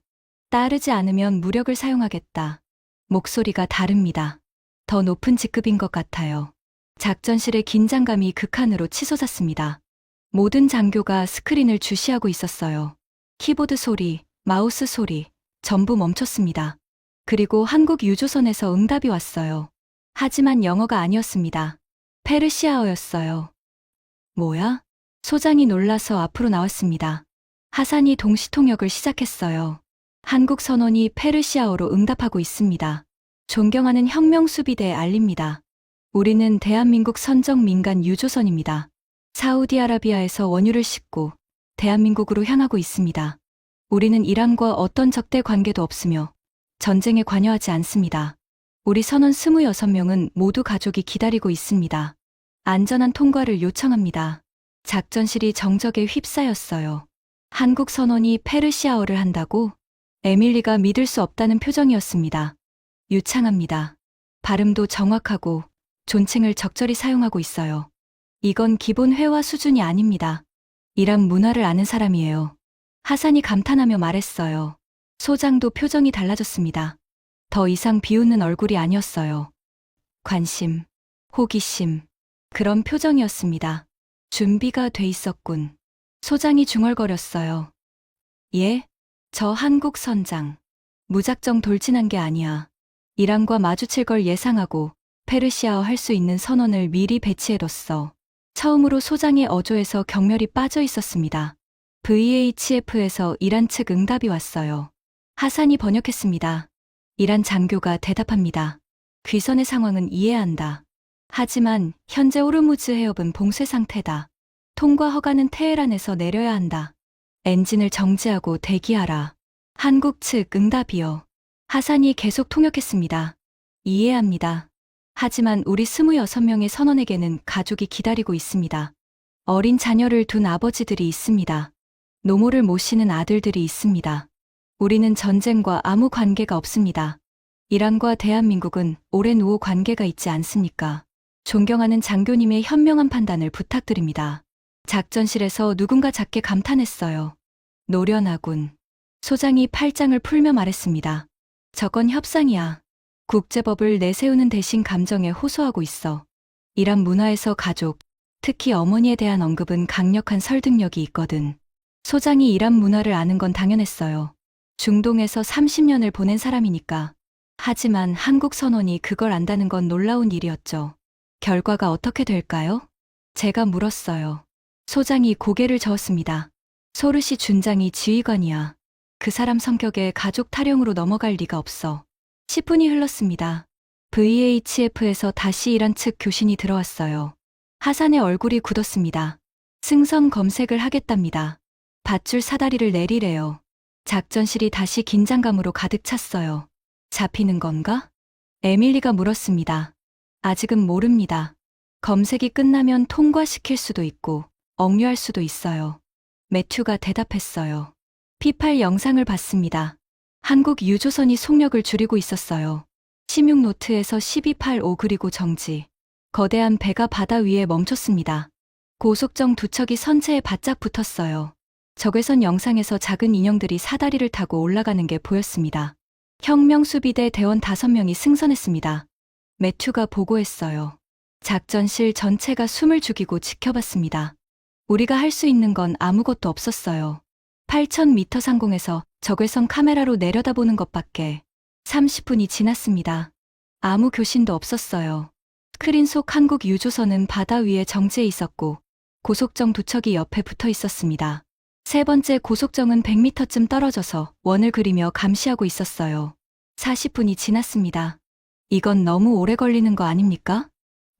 따르지 않으면 무력을 사용하겠다. 목소리가 다릅니다. 더 높은 직급인 것 같아요. 작전실의 긴장감이 극한으로 치솟았습니다. 모든 장교가 스크린을 주시하고 있었어요. 키보드 소리, 마우스 소리, 전부 멈췄습니다. 그리고 한국 유조선에서 응답이 왔어요. 하지만 영어가 아니었습니다. 페르시아어였어요. 뭐야? 소장이 놀라서 앞으로 나왔습니다. 하산이 동시통역을 시작했어요. 한국 선원이 페르시아어로 응답하고 있습니다. 존경하는 혁명수비대에 알립니다. 우리는 대한민국 선정 민간 유조선입니다. 사우디아라비아에서 원유를 싣고 대한민국으로 향하고 있습니다. 우리는 이란과 어떤 적대 관계도 없으며 전쟁에 관여하지 않습니다. 우리 선원 26명은 모두 가족이 기다리고 있습니다. 안전한 통과를 요청합니다. 작전실이 정적에 휩싸였어요. 한국 선원이 페르시아어를 한다고? 에밀리가 믿을 수 없다는 표정이었습니다. 유창합니다. 발음도 정확하고 존칭을 적절히 사용하고 있어요. 이건 기본 회화 수준이 아닙니다. 이란 문화를 아는 사람이에요. 하산이 감탄하며 말했어요. 소장도 표정이 달라졌습니다. 더 이상 비웃는 얼굴이 아니었어요. 관심, 호기심, 그런 표정이었습니다. 준비가 돼 있었군. 소장이 중얼거렸어요. 예? 저 한국 선장. 무작정 돌진한 게 아니야. 이란과 마주칠 걸 예상하고 페르시아어 할 수 있는 선원을 미리 배치해뒀어. 처음으로 소장의 어조에서 경멸이 빠져 있었습니다. VHF에서 이란 측 응답이 왔어요. 하산이 번역했습니다. 이란 장교가 대답합니다. 귀선의 상황은 이해한다. 하지만 현재 호르무즈 해협은 봉쇄 상태다. 통과 허가는 테헤란에서 내려야 한다. 엔진을 정지하고 대기하라. 한국 측 응답이요. 하산이 계속 통역했습니다. 이해합니다. 하지만 우리 26명의 선원에게는 가족이 기다리고 있습니다. 어린 자녀를 둔 아버지들이 있습니다. 노모를 모시는 아들들이 있습니다. 우리는 전쟁과 아무 관계가 없습니다. 이란과 대한민국은 오랜 우호 관계가 있지 않습니까? 존경하는 장교님의 현명한 판단을 부탁드립니다. 작전실에서 누군가 작게 감탄했어요. 노련하군. 소장이 팔짱을 풀며 말했습니다. 저건 협상이야. 국제법을 내세우는 대신 감정에 호소하고 있어. 이란 문화에서 가족, 특히 어머니에 대한 언급은 강력한 설득력이 있거든. 소장이 이란 문화를 아는 건 당연했어요. 중동에서 30년을 보낸 사람이니까. 하지만 한국 선원이 그걸 안다는 건 놀라운 일이었죠. 결과가 어떻게 될까요? 제가 물었어요. 소장이 고개를 저었습니다. 소르시 준장이 지휘관이야. 그 사람 성격에 가족 탈영으로 넘어갈 리가 없어. 10분이 흘렀습니다. VHF에서 다시 이란 측 교신이 들어왔어요. 하산의 얼굴이 굳었습니다. 승선 검색을 하겠답니다. 밧줄 사다리를 내리래요. 작전실이 다시 긴장감으로 가득 찼어요. 잡히는 건가? 에밀리가 물었습니다. 아직은 모릅니다. 검색이 끝나면 통과시킬 수도 있고 억류할 수도 있어요. 매튜가 대답했어요. P8 영상을 봤습니다. 한국 유조선이 속력을 줄이고 있었어요. 16노트에서 1285 그리고 정지. 거대한 배가 바다 위에 멈췄습니다. 고속정 두 척이 선체에 바짝 붙었어요. 적외선 영상에서 작은 인형들이 사다리를 타고 올라가는 게 보였습니다. 혁명수비대 대원 5명이 승선했습니다. 매튜가 보고했어요. 작전실 전체가 숨을 죽이고 지켜봤습니다. 우리가 할 수 있는 건 아무것도 없었어요. 8,000m 상공에서 적외선 카메라로 내려다보는 것밖에. 30분이 지났습니다. 아무 교신도 없었어요. 스크린 속 한국 유조선은 바다 위에 정지해 있었고 고속정 두 척이 옆에 붙어 있었습니다. 세 번째 고속정은 100m쯤 떨어져서 원을 그리며 감시하고 있었어요. 40분이 지났습니다. 이건 너무 오래 걸리는 거 아닙니까?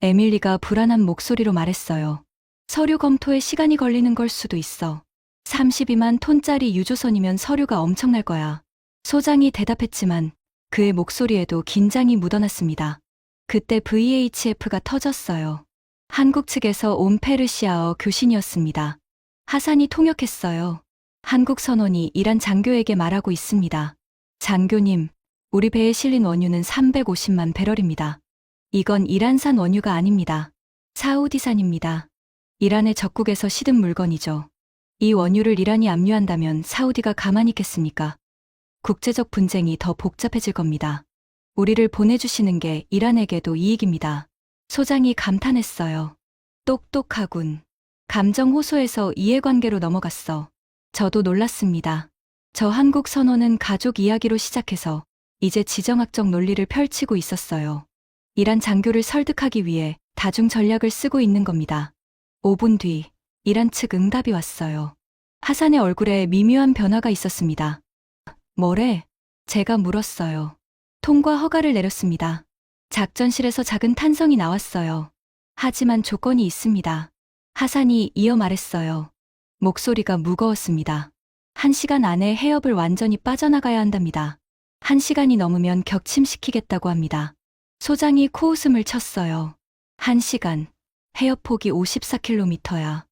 에밀리가 불안한 목소리로 말했어요. 서류 검토에 시간이 걸리는 걸 수도 있어. 32만 톤짜리 유조선이면 서류가 엄청날 거야. 소장이 대답했지만 그의 목소리에도 긴장이 묻어났습니다. 그때 VHF가 터졌어요. 한국 측에서 온 페르시아어 교신이었습니다. 하산이 통역했어요. 한국 선원이 이란 장교에게 말하고 있습니다. 장교님, 우리 배에 실린 원유는 350만 배럴입니다. 이건 이란산 원유가 아닙니다. 사우디산입니다. 이란의 적국에서 시든 물건이죠. 이 원유를 이란이 압류한다면 사우디가 가만히 있겠습니까? 국제적 분쟁이 더 복잡해질 겁니다. 우리를 보내주시는 게 이란에게도 이익입니다. 소장이 감탄했어요. 똑똑하군. 감정 호소에서 이해관계로 넘어갔어. 저도 놀랐습니다. 저 한국 선원은 가족 이야기로 시작해서 이제 지정학적 논리를 펼치고 있었어요. 이란 장교를 설득하기 위해 다중 전략을 쓰고 있는 겁니다. 5분 뒤 이란 측 응답이 왔어요. 하산의 얼굴에 미묘한 변화가 있었습니다. 뭐래? 제가 물었어요. 통과 허가를 내렸습니다. 작전실에서 작은 탄성이 나왔어요. 하지만 조건이 있습니다. 하산이 이어 말했어요. 목소리가 무거웠습니다. 1시간 안에 해협을 완전히 빠져나가야 한답니다. 1시간이 넘으면 격침시키겠다고 합니다. 소장이 코웃음을 쳤어요. 1시간. 해협폭이 54km야.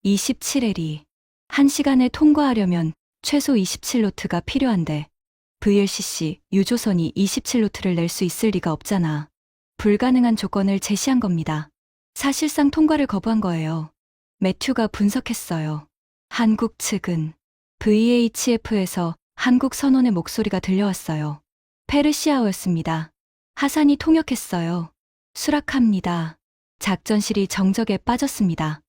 27L이. 1시간에 통과하려면 최소 27노트가 필요한데 VLCC 유조선이 27노트를 낼 수 있을 리가 없잖아. 불가능한 조건을 제시한 겁니다. 사실상 통과를 거부한 거예요. 매튜가 분석했어요. 한국 측은 VHF에서 한국 선원의 목소리가 들려왔어요. 페르시아어였습니다. 하산이 통역했어요. 수락합니다. 작전실이 정적에 빠졌습니다.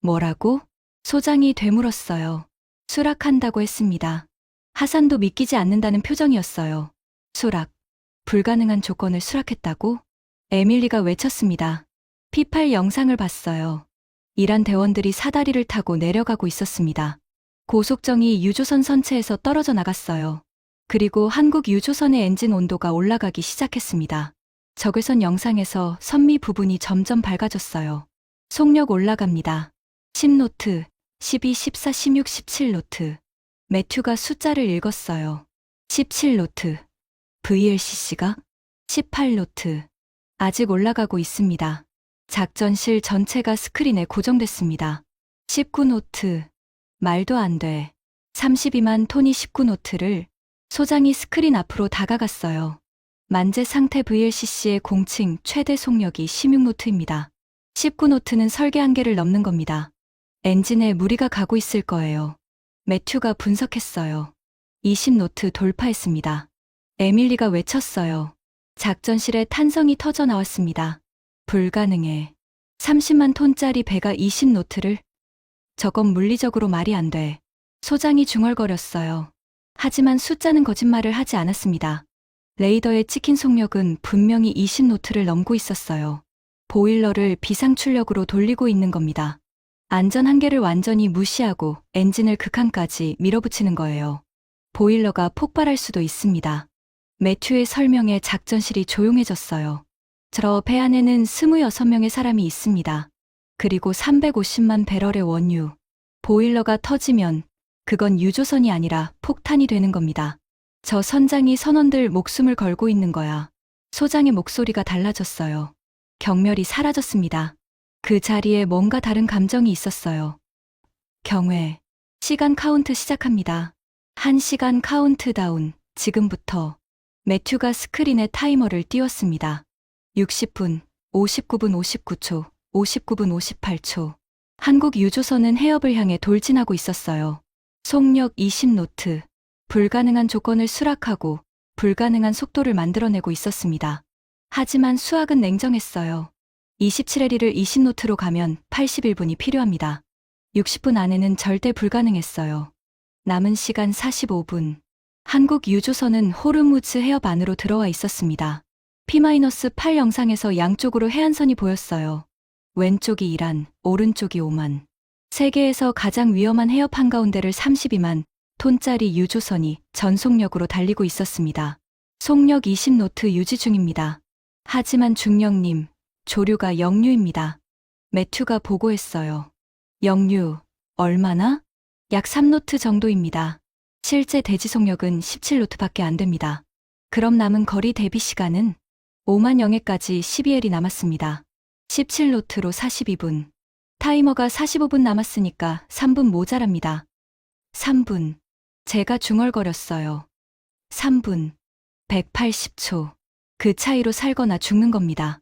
뭐라고? 소장이 되물었어요. 수락한다고 했습니다. 하산도 믿기지 않는다는 표정이었어요. 수락. 불가능한 조건을 수락했다고? 에밀리가 외쳤습니다. P8 영상을 봤어요. 이란 대원들이 사다리를 타고 내려가고 있었습니다. 고속정이 유조선 선체에서 떨어져 나갔어요. 그리고 한국 유조선의 엔진 온도가 올라가기 시작했습니다. 적외선 영상에서 선미 부분이 점점 밝아졌어요. 속력 올라갑니다. 10노트, 12, 14, 16, 17노트. 매튜가 숫자를 읽었어요. 17노트. VLCC가? 18노트. 아직 올라가고 있습니다. 작전실 전체가 스크린에 고정됐습니다. 19노트. 말도 안 돼. 32만 톤이 19노트를. 소장이 스크린 앞으로 다가갔어요. 만재 상태 VLCC의 공칭 최대 속력이 16노트입니다. 19노트는 설계 한계를 넘는 겁니다. 엔진에 무리가 가고 있을 거예요. 매튜가 분석했어요. 20노트 돌파했습니다. 에밀리가 외쳤어요. 작전실에 탄성이 터져 나왔습니다. 불가능해. 30만 톤짜리 배가 20노트를? 저건 물리적으로 말이 안 돼. 소장이 중얼거렸어요. 하지만 숫자는 거짓말을 하지 않았습니다. 레이더에 찍힌 속력은 분명히 20노트를 넘고 있었어요. 보일러를 비상출력으로 돌리고 있는 겁니다. 안전 한계를 완전히 무시하고 엔진을 극한까지 밀어붙이는 거예요. 보일러가 폭발할 수도 있습니다. 매튜의 설명에 작전실이 조용해졌어요. 저 배 안에는 26명의 사람이 있습니다. 그리고 350만 배럴의 원유. 보일러가 터지면 그건 유조선이 아니라 폭탄이 되는 겁니다. 저 선장이 선원들 목숨을 걸고 있는 거야. 소장의 목소리가 달라졌어요. 경멸이 사라졌습니다. 그 자리에 뭔가 다른 감정이 있었어요. 경외. 시간 카운트 시작합니다. 1시간 카운트다운. 지금부터. 매튜가 스크린에 타이머를 띄웠습니다. 60분, 59분 59초, 59분 58초. 한국 유조선은 해협을 향해 돌진하고 있었어요. 속력 20노트. 불가능한 조건을 수락하고 불가능한 속도를 만들어내고 있었습니다. 하지만 수학은 냉정했어요. 27L을 20노트로 가면 81분이 필요합니다. 60분 안에는 절대 불가능했어요. 남은 시간 45분. 한국 유조선은 호르무즈 해협 안으로 들어와 있었습니다. P-8 영상에서 양쪽으로 해안선이 보였어요. 왼쪽이 이란, 오른쪽이 오만. 세계에서 가장 위험한 해협 한가운데를 32만 톤짜리 유조선이 전속력으로 달리고 있었습니다. 속력 20노트 유지 중입니다. 하지만 중령님, 조류가 역류입니다. 매튜가 보고했어요. 역류, 얼마나? 약 3노트 정도입니다. 실제 대지 속력은 17노트밖에 안 됩니다. 그럼 남은 거리 대비 시간은 5만 영해까지 12L이 남았습니다. 17노트로 42분. 타이머가 45분 남았으니까 3분 모자랍니다. 3분. 제가 중얼거렸어요. 3분. 180초. 그 차이로 살거나 죽는 겁니다.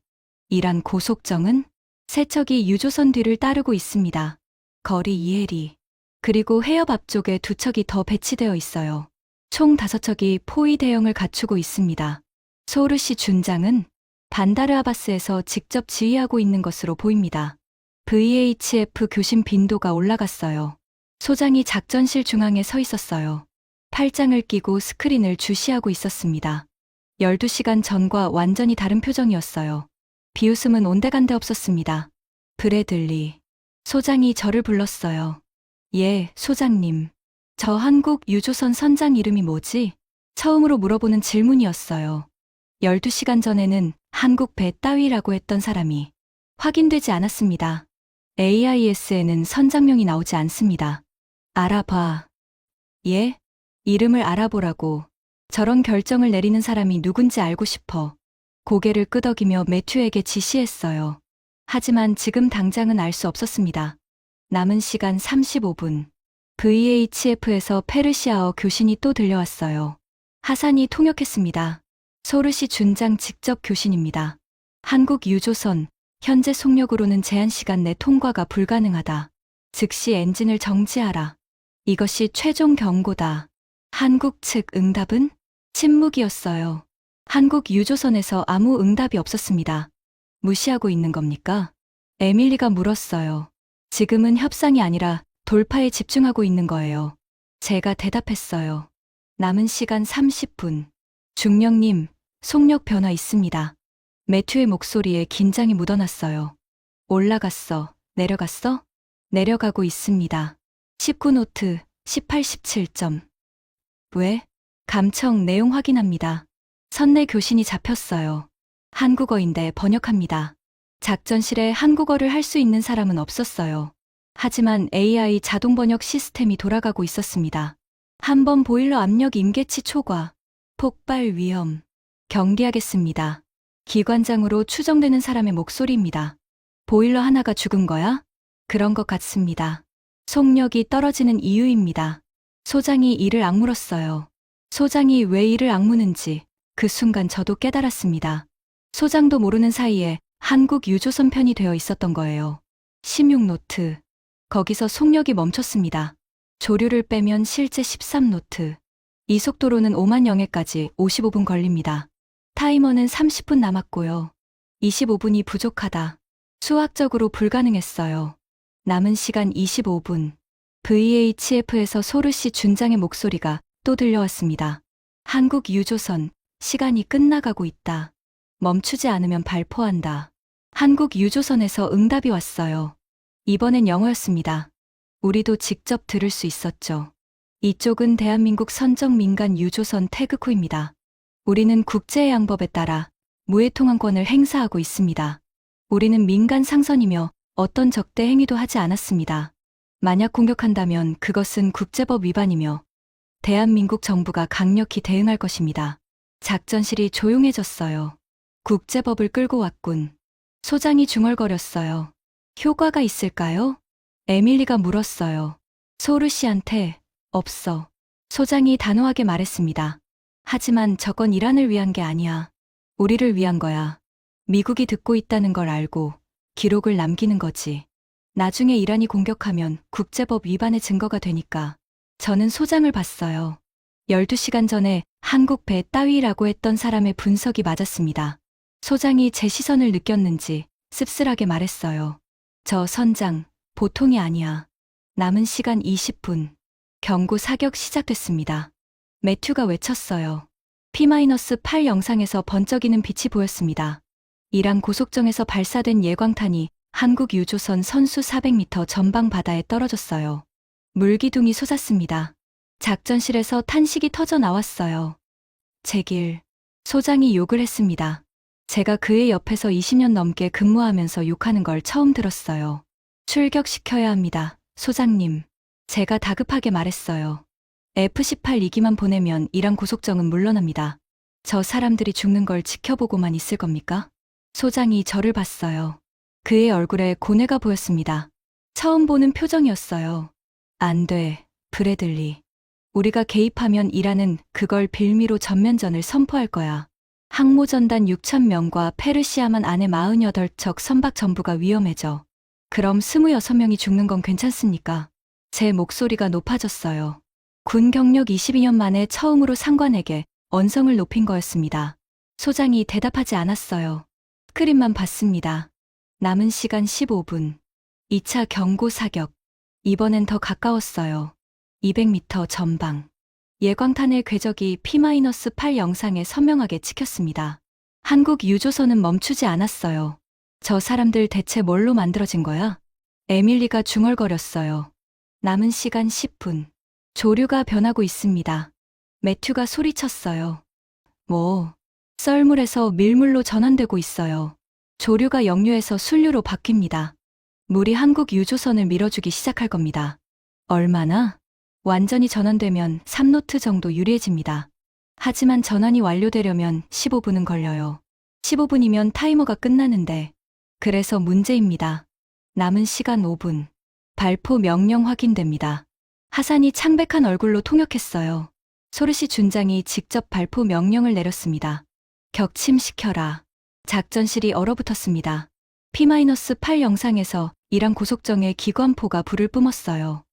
이란 고속정은 세척이 유조선 뒤를 따르고 있습니다. 거리 2L이. 그리고 해협 앞쪽에 2척이 더 배치되어 있어요. 총 5척이 포위 대형을 갖추고 있습니다. 소르시 준장은 반다르 아바스에서 직접 지휘하고 있는 것으로 보입니다. VHF 교신 빈도가 올라갔어요. 소장이 작전실 중앙에 서 있었어요. 팔짱을 끼고 스크린을 주시하고 있었습니다. 12시간 전과 완전히 다른 표정이었어요. 비웃음은 온데간데 없었습니다. 브래들리. 소장이 저를 불렀어요. 예, 소장님. 저 한국 유조선 선장 이름이 뭐지? 처음으로 물어보는 질문이었어요. 12시간 전에는 한국 배 따위라고 했던 사람이 확인되지 않았습니다. AIS에는 선장명이 나오지 않습니다. 알아봐. 예? 이름을 알아보라고. 저런 결정을 내리는 사람이 누군지 알고 싶어. 고개를 끄덕이며 매튜에게 지시했어요. 하지만 지금 당장은 알 수 없었습니다. 남은 시간 35분. VHF에서 페르시아어 교신이 또 들려왔어요. 하산이 통역했습니다. 소르시 준장 직접 교신입니다. 한국 유조선, 현재 속력으로는 제한 시간 내 통과가 불가능하다. 즉시 엔진을 정지하라. 이것이 최종 경고다. 한국 측 응답은? 침묵이었어요. 한국 유조선에서 아무 응답이 없었습니다. 무시하고 있는 겁니까? 에밀리가 물었어요. 지금은 협상이 아니라 돌파에 집중하고 있는 거예요. 제가 대답했어요. 남은 시간 30분. 중령님, 속력 변화 있습니다. 매튜의 목소리에 긴장이 묻어났어요. 올라갔어. 내려갔어? 내려가고 있습니다. 19노트, 18, 17점. 왜? 감청 내용 확인합니다. 선내 교신이 잡혔어요. 한국어인데 번역합니다. 작전실에 한국어를 할 수 있는 사람은 없었어요. 하지만 AI 자동 번역 시스템이 돌아가고 있었습니다. 한 번 보일러 압력 임계치 초과, 폭발 위험, 경계하겠습니다. 기관장으로 추정되는 사람의 목소리입니다. 보일러 하나가 죽은 거야? 그런 것 같습니다. 속력이 떨어지는 이유입니다. 소장이 이를 악물었어요. 소장이 왜 이를 악무는지 그 순간 저도 깨달았습니다. 소장도 모르는 사이에 한국 유조선 편이 되어 있었던 거예요. 16노트. 거기서 속력이 멈췄습니다. 조류를 빼면 실제 13노트. 이 속도로는 5만 영해까지 55분 걸립니다. 타이머는 30분 남았고요. 25분이 부족하다. 수학적으로 불가능했어요. 남은 시간 25분. VHF에서 소르시 준장의 목소리가 또 들려왔습니다. 한국 유조선, 시간이 끝나가고 있다. 멈추지 않으면 발포한다. 한국 유조선에서 응답이 왔어요. 이번엔 영어였습니다. 우리도 직접 들을 수 있었죠. 이쪽은 대한민국 선정 민간 유조선 태그코입니다. 우리는 국제해양법에 따라 무해통항권을 행사하고 있습니다. 우리는 민간 상선이며 어떤 적대 행위도 하지 않았습니다. 만약 공격한다면 그것은 국제법 위반이며 대한민국 정부가 강력히 대응할 것입니다. 작전실이 조용해졌어요. 국제법을 끌고 왔군. 소장이 중얼거렸어요. 효과가 있을까요? 에밀리가 물었어요. 소르 씨한테 없어. 소장이 단호하게 말했습니다. 하지만 저건 이란을 위한 게 아니야. 우리를 위한 거야. 미국이 듣고 있다는 걸 알고 기록을 남기는 거지. 나중에 이란이 공격하면 국제법 위반의 증거가 되니까. 저는 소장을 봤어요. 12시간 전에 한국 배 따위라고 했던 사람의 분석이 맞았습니다. 소장이 제 시선을 느꼈는지 씁쓸하게 말했어요. 저 선장, 보통이 아니야. 남은 시간 20분. 경고 사격 시작됐습니다. 매튜가 외쳤어요. P-8 영상에서 번쩍이는 빛이 보였습니다. 이란 고속정에서 발사된 예광탄이 한국 유조선 선수 400m 전방 바다에 떨어졌어요. 물기둥이 솟았습니다. 작전실에서 탄식이 터져 나왔어요. 제길. 소장이 욕을 했습니다. 제가 그의 옆에서 20년 넘게 근무하면서 욕하는 걸 처음 들었어요. 출격시켜야 합니다, 소장님. 제가 다급하게 말했어요. F-18 2기만 보내면 이란 고속정은 물러납니다. 저 사람들이 죽는 걸 지켜보고만 있을 겁니까? 소장이 저를 봤어요. 그의 얼굴에 고뇌가 보였습니다. 처음 보는 표정이었어요. 안 돼, 브래들리. 우리가 개입하면 이란은 그걸 빌미로 전면전을 선포할 거야. 항모전단 6,000명과 페르시아만 안에 48척 선박 전부가 위험해져. 그럼 26명이 죽는 건 괜찮습니까? 제 목소리가 높아졌어요. 군 경력 22년 만에 처음으로 상관에게 언성을 높인 거였습니다. 소장이 대답하지 않았어요. 스크린만 봤습니다. 남은 시간 15분. 2차 경고 사격. 이번엔 더 가까웠어요. 200m 전방. 예광탄의 궤적이 P-8 영상에 선명하게 찍혔습니다. 한국 유조선은 멈추지 않았어요. 저 사람들 대체 뭘로 만들어진 거야? 에밀리가 중얼거렸어요. 남은 시간 10분. 조류가 변하고 있습니다. 매튜가 소리쳤어요. 썰물에서 밀물로 전환되고 있어요. 조류가 역류해서 순류로 바뀝니다. 물이 한국 유조선을 밀어주기 시작할 겁니다. 얼마나? 완전히 전환되면 3노트 정도 유리해집니다. 하지만 전환이 완료되려면 15분은 걸려요. 15분이면 타이머가 끝나는데. 그래서 문제입니다. 남은 시간 5분. 발포 명령 확인됩니다. 하산이 창백한 얼굴로 통역했어요. 소르시 준장이 직접 발포 명령을 내렸습니다. 격침시켜라. 작전실이 얼어붙었습니다. P-8 영상에서 이란 고속정의 기관포가 불을 뿜었어요.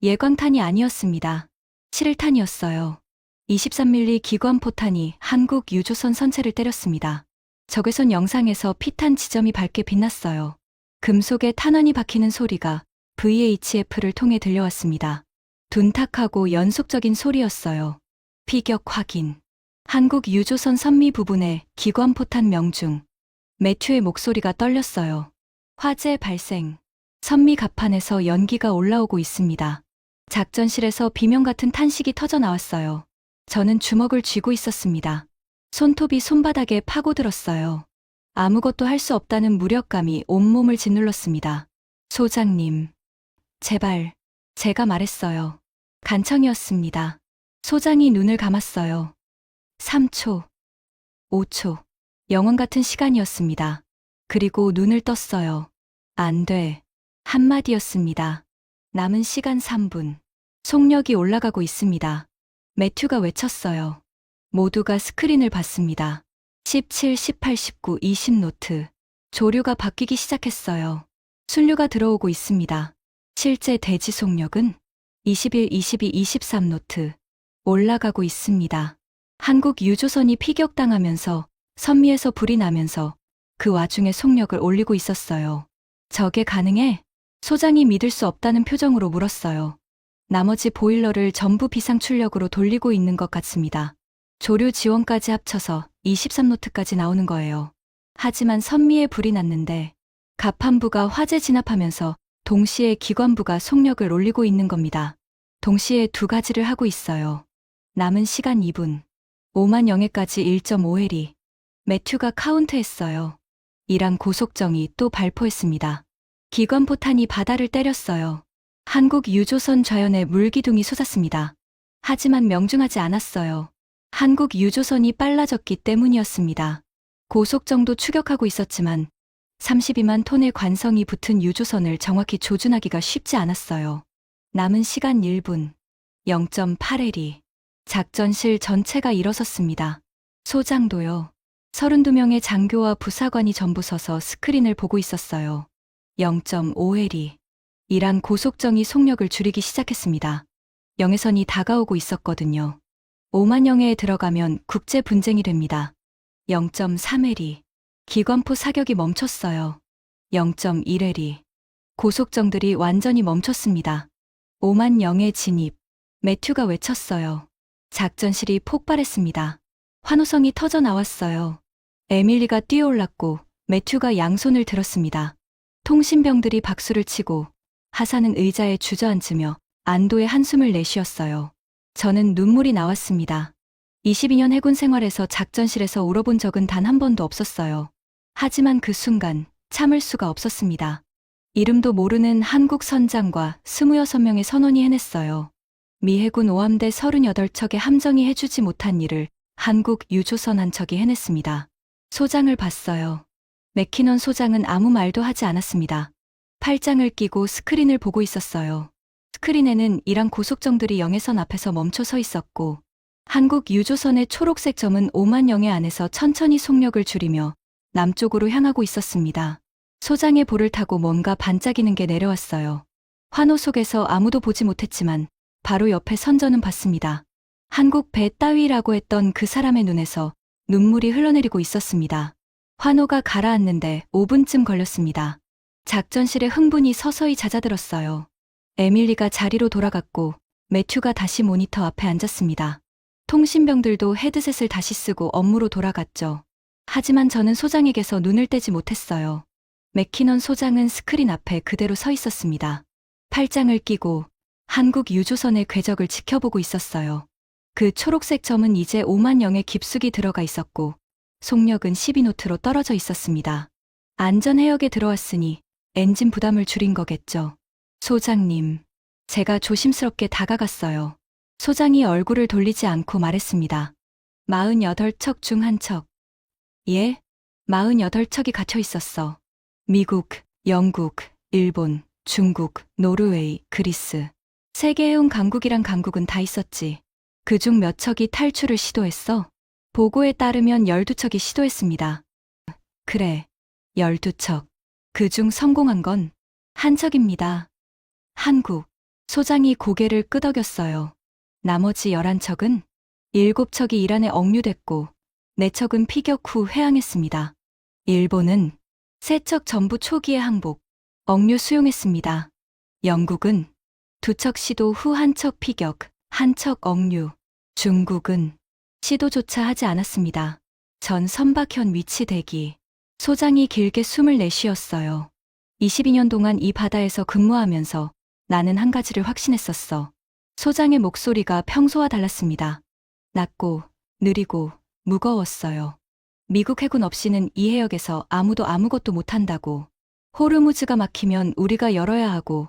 예광탄이 아니었습니다. 7탄이었어요. 23mm 기관포탄이 한국 유조선 선체를 때렸습니다. 적외선 영상에서 피탄 지점이 밝게 빛났어요. 금속에 탄환이 박히는 소리가 VHF를 통해 들려왔습니다. 둔탁하고 연속적인 소리였어요. 피격 확인. 한국 유조선 선미 부분의 기관포탄 명중. 매튜의 목소리가 떨렸어요. 화재 발생. 선미 갑판에서 연기가 올라오고 있습니다. 작전실에서 비명 같은 탄식이 터져 나왔어요. 저는 주먹을 쥐고 있었습니다. 손톱이 손바닥에 파고들었어요. 아무것도 할 수 없다는 무력감이 온몸을 짓눌렀습니다. 소장님. 제발. 제가 말했어요. 간청이었습니다. 소장이 눈을 감았어요. 3초. 5초. 영원 같은 시간이었습니다. 그리고 눈을 떴어요. 안 돼. 한마디였습니다. 남은 시간 3분. 속력이 올라가고 있습니다. 매튜가 외쳤어요. 모두가 스크린을 봤습니다. 17, 18, 19, 20노트. 조류가 바뀌기 시작했어요. 순류가 들어오고 있습니다. 실제 대지 속력은 21, 22, 23노트. 올라가고 있습니다. 한국 유조선이 피격당하면서 선미에서 불이 나면서 그 와중에 속력을 올리고 있었어요. 저게 가능해? 소장이 믿을 수 없다는 표정으로 물었어요. 나머지 보일러를 전부 비상출력으로 돌리고 있는 것 같습니다. 조류 지원까지 합쳐서 23노트까지 나오는 거예요. 하지만 선미에 불이 났는데 갑판부가 화재 진압하면서 동시에 기관부가 속력을 올리고 있는 겁니다. 동시에 두 가지를 하고 있어요. 남은 시간 2분. 5만 영해까지 1.5해리. 매튜가 카운트했어요. 이란 고속정이 또 발포했습니다. 기관포탄이 바다를 때렸어요. 한국 유조선 좌연에 물기둥이 솟았습니다. 하지만 명중하지 않았어요. 한국 유조선이 빨라졌기 때문이었습니다. 고속정도 추격하고 있었지만 32만 톤의 관성이 붙은 유조선을 정확히 조준하기가 쉽지 않았어요. 남은 시간 1분, 0.8해리. 작전실 전체가 일어섰습니다. 소장도요. 32명의 장교와 부사관이 전부 서서 스크린을 보고 있었어요. 0.5해리. 이란 고속정이 속력을 줄이기 시작했습니다. 영해선이 다가오고 있었거든요. 5만 영해에 들어가면 국제 분쟁이 됩니다. 0.3해리. 기관포 사격이 멈췄어요. 0.1해리. 고속정들이 완전히 멈췄습니다. 5만 영해 진입. 매튜가 외쳤어요. 작전실이 폭발했습니다. 환호성이 터져 나왔어요. 에밀리가 뛰어올랐고 매튜가 양손을 들었습니다. 통신병들이 박수를 치고 하사는 의자에 주저앉으며 안도의 한숨을 내쉬었어요. 저는 눈물이 나왔습니다. 22년 해군 생활에서 작전실에서 울어본 적은 단 한 번도 없었어요. 하지만 그 순간 참을 수가 없었습니다. 이름도 모르는 한국 선장과 26명의 선원이 해냈어요. 미 해군 오함대 38척의 함정이 해주지 못한 일을 한국 유조선 한 척이 해냈습니다. 소장을 봤어요. 맥키넌 소장은 아무 말도 하지 않았습니다. 팔짱을 끼고 스크린을 보고 있었어요. 스크린에는 이란 고속정들이 영해선 앞에서 멈춰 서 있었고 한국 유조선의 초록색 점은 5만 영해 안에서 천천히 속력을 줄이며 남쪽으로 향하고 있었습니다. 소장의 볼을 타고 뭔가 반짝이는 게 내려왔어요. 환호 속에서 아무도 보지 못했지만 바로 옆에 선전은 봤습니다. 한국 배 따위라고 했던 그 사람의 눈에서 눈물이 흘러내리고 있었습니다. 환호가 가라앉는데 5분쯤 걸렸습니다. 작전실에 흥분이 서서히 잦아들었어요. 에밀리가 자리로 돌아갔고 매튜가 다시 모니터 앞에 앉았습니다. 통신병들도 헤드셋을 다시 쓰고 업무로 돌아갔죠. 하지만 저는 소장에게서 눈을 떼지 못했어요. 맥키넌 소장은 스크린 앞에 그대로 서 있었습니다. 팔짱을 끼고 한국 유조선의 궤적을 지켜보고 있었어요. 그 초록색 점은 이제 5만 영의 깊숙이 들어가 있었고 속력은 12노트로 떨어져 있었습니다. 안전해역에 들어왔으니 엔진 부담을 줄인 거겠죠. 소장님, 제가 조심스럽게 다가갔어요. 소장이 얼굴을 돌리지 않고 말했습니다. 48척 중 한 척. 예? 48척이 갇혀 있었어. 미국, 영국, 일본, 중국, 노르웨이, 그리스. 세계 해운 강국이란 강국은 다 있었지. 그중 몇 척이 탈출을 시도했어? 보고에 따르면 12척이 시도했습니다. 그래, 12척. 그중 성공한 건 한 척입니다. 한국. 소장이 고개를 끄덕였어요. 나머지 11척은 7척이 이란에 억류됐고 4척은 피격 후 회항했습니다. 일본은 3척 전부 초기에 항복, 억류 수용했습니다. 영국은 2척 시도 후 1척 피격, 1척 억류. 중국은 시도조차 하지 않았습니다. 전 선박현 위치 대기. 소장이 길게 숨을 내쉬었어요. 22년 동안 이 바다에서 근무하면서 나는 한 가지를 확신했었어. 소장의 목소리가 평소와 달랐습니다. 낮고 느리고 무거웠어요. 미국 해군 없이는 이 해역에서 아무도 아무것도 못한다고. 호르무즈가 막히면 우리가 열어야 하고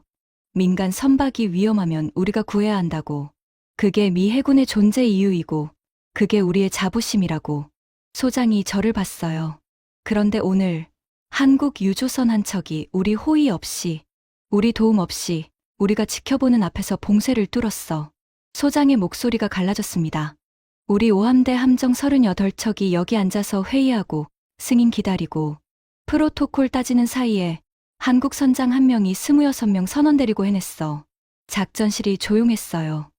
민간 선박이 위험하면 우리가 구해야 한다고. 그게 미 해군의 존재 이유이고 그게 우리의 자부심이라고. 소장이 저를 봤어요. 그런데 오늘 한국 유조선 한 척이 우리 호의 없이, 우리 도움 없이 우리가 지켜보는 앞에서 봉쇄를 뚫었어. 소장의 목소리가 갈라졌습니다. 우리 오함대 함정 38척이 여기 앉아서 회의하고 승인 기다리고 프로토콜 따지는 사이에 한국 선장 한 명이 26명 선원 데리고 해냈어. 작전실이 조용했어요.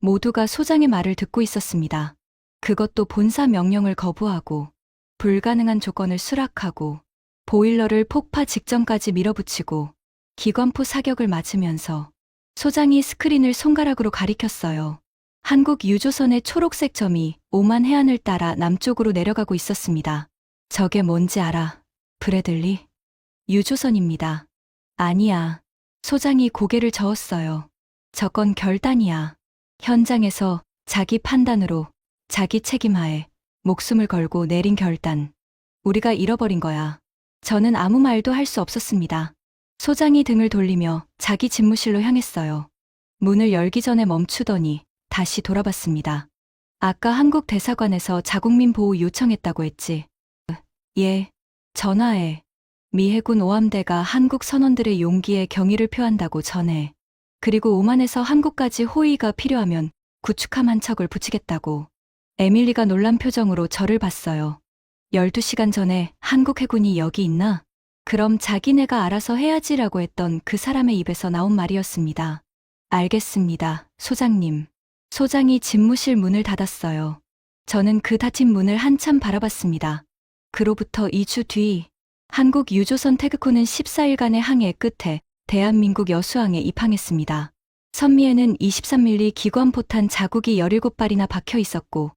모두가 소장의 말을 듣고 있었습니다. 그것도 본사 명령을 거부하고 불가능한 조건을 수락하고 보일러를 폭파 직전까지 밀어붙이고 기관포 사격을 맞으면서 소장이 스크린을 손가락으로 가리켰어요. 한국 유조선의 초록색 점이 오만 해안을 따라 남쪽으로 내려가고 있었습니다. 저게 뭔지 알아, 브래들리? 유조선입니다. 아니야. 소장이 고개를 저었어요. 저건 결단이야. 현장에서 자기 판단으로, 자기 책임하에 목숨을 걸고 내린 결단. 우리가 잃어버린 거야. 저는 아무 말도 할 수 없었습니다. 소장이 등을 돌리며 자기 집무실로 향했어요. 문을 열기 전에 멈추더니 다시 돌아봤습니다. 아까 한국 대사관에서 자국민 보호 요청했다고 했지. 예, 전화해. 미 해군 오함대가 한국 선원들의 용기에 경의를 표한다고 전해. 그리고 오만에서 한국까지 호위가 필요하면 구축함 한 척을 붙이겠다고. 에밀리가 놀란 표정으로 저를 봤어요. 12시간 전에 한국 해군이 여기 있나? 그럼 자기네가 알아서 해야지라고 했던 그 사람의 입에서 나온 말이었습니다. 알겠습니다, 소장님. 소장이 집무실 문을 닫았어요. 저는 그 닫힌 문을 한참 바라봤습니다. 그로부터 2주 뒤, 한국 유조선 태극호는 14일간의 항해 끝에 대한민국 여수항에 입항했습니다. 선미에는 23mm 기관포탄 자국이 17발이나 박혀 있었고,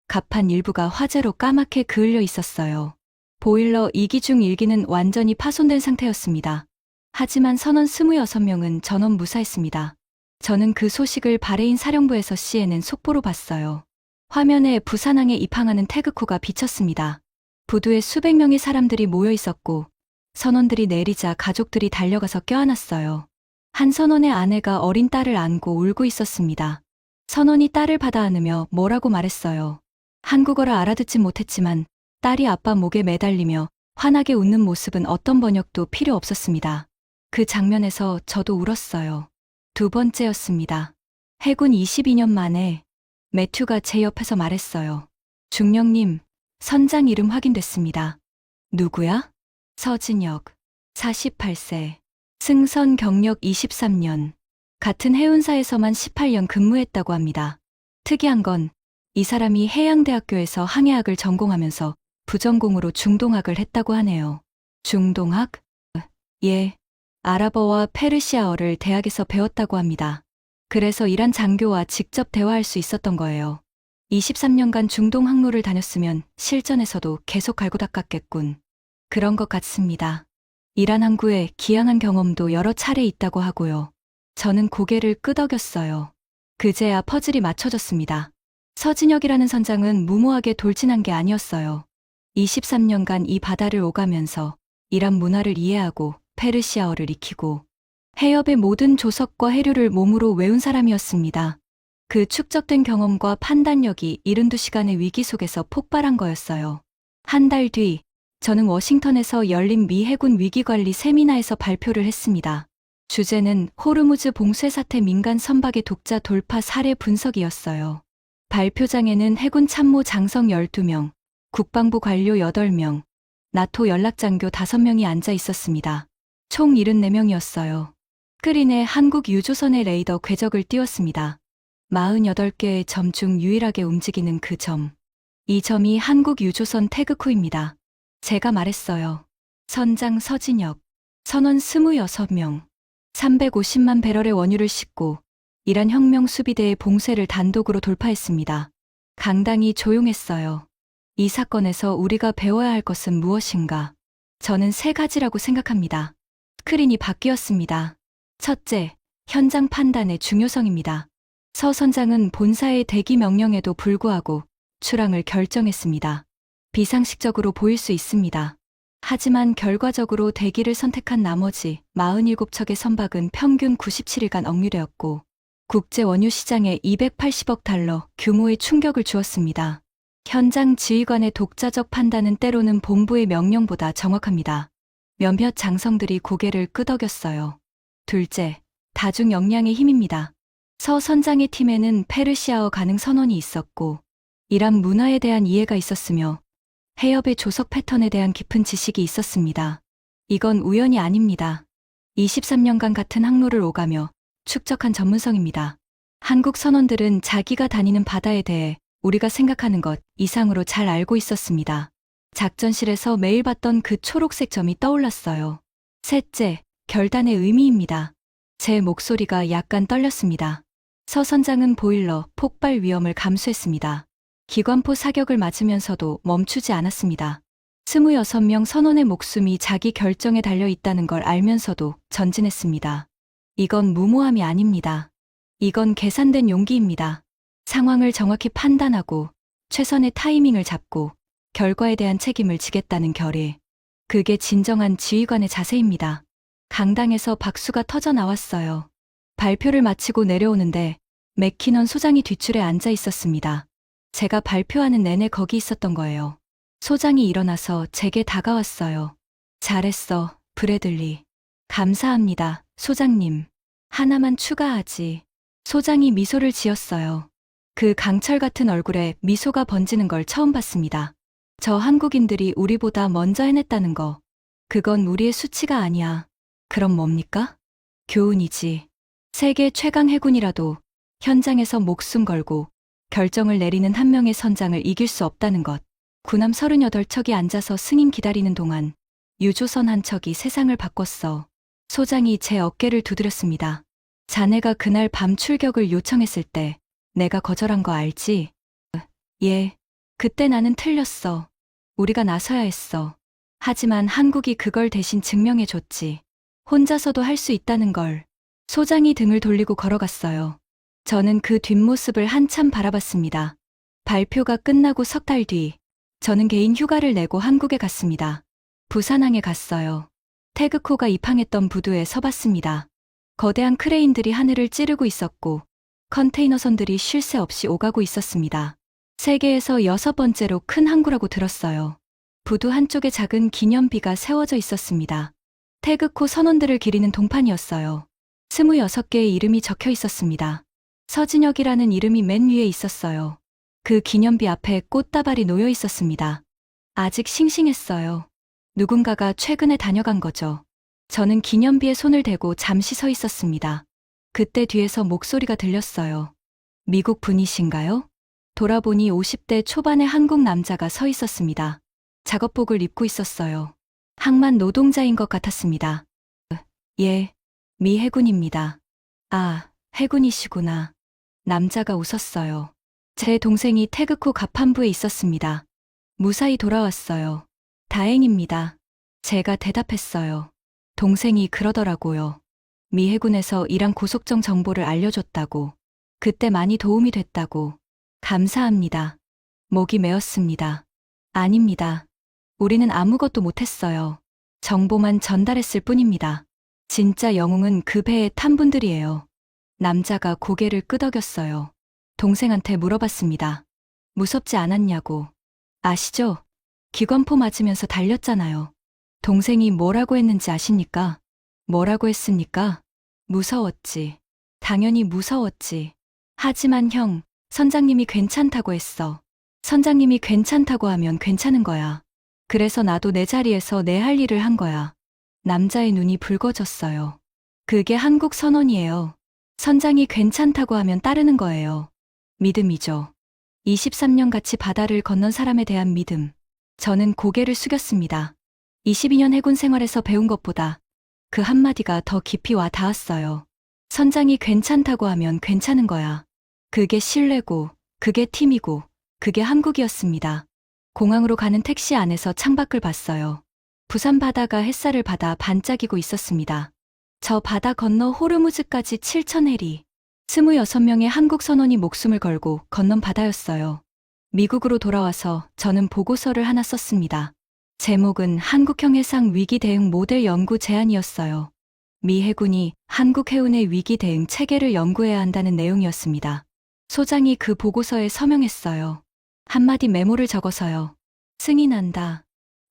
갑판 일부가 화재로 까맣게 그을려 있었어요. 보일러 2기 중 1기는 완전히 파손된 상태였습니다. 하지만 선원 26명은 전원 무사했습니다. 저는 그 소식을 바레인 사령부에서 CNN 속보로 봤어요. 화면에 부산항에 입항하는 태극호가 비쳤습니다. 부두에 수백 명의 사람들이 모여 있었고, 선원들이 내리자 가족들이 달려가서 껴안았어요. 한 선원의 아내가 어린 딸을 안고 울고 있었습니다. 선원이 딸을 받아 안으며 뭐라고 말했어요. 한국어를 알아듣진 못했지만 딸이 아빠 목에 매달리며 환하게 웃는 모습은 어떤 번역도 필요 없었습니다. 그 장면에서 저도 울었어요. 두 번째였습니다. 해군 22년 만에 매튜가 제 옆에서 말했어요. 중령님, 선장 이름 확인됐습니다. 누구야? 서진혁, 48세. 승선 경력 23년. 같은 해운사에서만 18년 근무했다고 합니다. 특이한 건 이 사람이 해양대학교에서 항해학을 전공하면서 부전공으로 중동학을 했다고 하네요. 중동학? 예. 아랍어와 페르시아어를 대학에서 배웠다고 합니다. 그래서 이란 장교와 직접 대화할 수 있었던 거예요. 23년간 중동 항로를 다녔으면 실전에서도 계속 갈고 닦았겠군. 그런 것 같습니다. 이란 항구에 기항한 경험도 여러 차례 있다고 하고요. 저는 고개를 끄덕였어요. 그제야 퍼즐이 맞춰졌습니다. 서진혁이라는 선장은 무모하게 돌진한 게 아니었어요. 23년간 이 바다를 오가면서 이란 문화를 이해하고 페르시아어를 익히고 해협의 모든 조석과 해류를 몸으로 외운 사람이었습니다. 그 축적된 경험과 판단력이 72시간의 위기 속에서 폭발한 거였어요. 한 달 뒤, 저는 워싱턴에서 열린 미 해군 위기관리 세미나에서 발표를 했습니다. 주제는 호르무즈 봉쇄 사태 민간 선박의 독자 돌파 사례 분석이었어요. 발표장에는 해군 참모 장성 12명, 국방부 관료 8명, 나토 연락장교 5명이 앉아 있었습니다. 총 74명이었어요. 스크린에 한국 유조선의 레이더 궤적을 띄웠습니다. 48개의 점 중 유일하게 움직이는 그 점. 이 점이 한국 유조선 태극호입니다. 제가 말했어요. 선장 서진혁, 선원 26명, 350만 배럴의 원유를 싣고 이란 혁명 수비대의 봉쇄를 단독으로 돌파했습니다. 강당이 조용했어요. 이 사건에서 우리가 배워야 할 것은 무엇인가? 저는 3가지라고 생각합니다. 스크린이 바뀌었습니다. 첫째, 현장 판단의 중요성입니다. 서 선장은 본사의 대기 명령에도 불구하고 출항을 결정했습니다. 비상식적으로 보일 수 있습니다. 하지만 결과적으로 대기를 선택한 나머지 47척의 선박은 평균 97일간 억류되었고 국제 원유 시장에 280억 달러 규모의 충격을 주었습니다. 현장 지휘관의 독자적 판단은 때로는 본부의 명령보다 정확합니다. 몇몇 장성들이 고개를 끄덕였어요. 둘째, 다중 역량의 힘입니다. 서 선장의 팀에는 페르시아어 가능 선원이 있었고 이란 문화에 대한 이해가 있었으며 해협의 조석 패턴에 대한 깊은 지식이 있었습니다. 이건 우연이 아닙니다. 23년간 같은 항로를 오가며 축적한 전문성입니다. 한국 선원들은 자기가 다니는 바다에 대해 우리가 생각하는 것 이상으로 잘 알고 있었습니다. 작전실에서 매일 봤던 그 초록색 점이 떠올랐어요. 셋째, 결단의 의미입니다. 제 목소리가 약간 떨렸습니다. 서 선장은 보일러, 폭발 위험을 감수했습니다. 기관포 사격을 맞으면서도 멈추지 않았습니다. 26명 선원의 목숨이 자기 결정에 달려 있다는 걸 알면서도 전진했습니다. 이건 무모함이 아닙니다. 이건 계산된 용기입니다. 상황을 정확히 판단하고 최선의 타이밍을 잡고 결과에 대한 책임을 지겠다는 결의. 그게 진정한 지휘관의 자세입니다. 강당에서 박수가 터져 나왔어요. 발표를 마치고 내려오는데 맥키넌 소장이 뒷줄에 앉아 있었습니다. 제가 발표하는 내내 거기 있었던 거예요. 소장이 일어나서 제게 다가왔어요. 잘했어, 브래들리. 감사합니다, 소장님. 하나만 추가하지. 소장이 미소를 지었어요. 그 강철 같은 얼굴에 미소가 번지는 걸 처음 봤습니다. 저 한국인들이 우리보다 먼저 해냈다는 거. 그건 우리의 수치가 아니야. 그럼 뭡니까? 교훈이지. 세계 최강 해군이라도 현장에서 목숨 걸고 결정을 내리는 한 명의 선장을 이길 수 없다는 것. 군함 38척이 앉아서 승인 기다리는 동안 유조선 한 척이 세상을 바꿨어. 소장이 제 어깨를 두드렸습니다. 자네가 그날 밤 출격을 요청했을 때 내가 거절한 거 알지? 예. 그때 나는 틀렸어. 우리가 나서야 했어. 하지만 한국이 그걸 대신 증명해줬지. 혼자서도 할 수 있다는 걸. 소장이 등을 돌리고 걸어갔어요. 저는 그 뒷모습을 한참 바라봤습니다. 발표가 끝나고 석 달 뒤, 저는 개인 휴가를 내고 한국에 갔습니다. 부산항에 갔어요. 태그코가 입항했던 부두에 서봤습니다. 거대한 크레인들이 하늘을 찌르고 있었고 컨테이너선들이 쉴 새 없이 오가고 있었습니다. 세계에서 6번째로 큰 항구라고 들었어요. 부두 한쪽에 작은 기념비가 세워져 있었습니다. 태그코 선원들을 기리는 동판이었어요. 26개의 이름이 적혀 있었습니다. 서진혁이라는 이름이 맨 위에 있었어요. 그 기념비 앞에 꽃다발이 놓여 있었습니다. 아직 싱싱했어요. 누군가가 최근에 다녀간 거죠. 저는 기념비에 손을 대고 잠시 서 있었습니다. 그때 뒤에서 목소리가 들렸어요. 미국 분이신가요? 돌아보니 50대 초반의 한국 남자가 서 있었습니다. 작업복을 입고 있었어요. 항만 노동자인 것 같았습니다. 예, 미 해군입니다. 아, 해군이시구나. 남자가 웃었어요. 제 동생이 태그코 갑판부에 있었습니다. 무사히 돌아왔어요. 다행입니다. 제가 대답했어요. 동생이 그러더라고요. 미 해군에서 이란 고속정 정보를 알려줬다고. 그때 많이 도움이 됐다고. 감사합니다. 목이 메었습니다. 아닙니다. 우리는 아무것도 못했어요. 정보만 전달했을 뿐입니다. 진짜 영웅은 그 배에 탄 분들이에요. 남자가 고개를 끄덕였어요. 동생한테 물어봤습니다. 무섭지 않았냐고. 아시죠? 기관포 맞으면서 달렸잖아요. 동생이 뭐라고 했는지 아십니까? 뭐라고 했습니까? 무서웠지. 당연히 무서웠지. 하지만 형, 선장님이 괜찮다고 했어. 선장님이 괜찮다고 하면 괜찮은 거야. 그래서 나도 내 자리에서 내 할 일을 한 거야. 남자의 눈이 붉어졌어요. 그게 한국 선언이에요. 선장이 괜찮다고 하면 따르는 거예요. 믿음이죠. 23년 같이 바다를 건넌 사람에 대한 믿음. 저는 고개를 숙였습니다. 22년 해군 생활에서 배운 것보다 그 한마디가 더 깊이 와 닿았어요. 선장이 괜찮다고 하면 괜찮은 거야. 그게 신뢰고, 그게 팀이고, 그게 한국이었습니다. 공항으로 가는 택시 안에서 창밖을 봤어요. 부산 바다가 햇살을 받아 반짝이고 있었습니다. 저 바다 건너 호르무즈까지 7,000해리. 26명의 한국 선원이 목숨을 걸고 건넌 바다였어요. 미국으로 돌아와서 저는 보고서를 하나 썼습니다. 제목은 한국형 해상 위기 대응 모델 연구 제안이었어요. 미 해군이 한국 해운의 위기 대응 체계를 연구해야 한다는 내용이었습니다. 소장이 그 보고서에 서명했어요. 한마디 메모를 적어서요. 승인한다.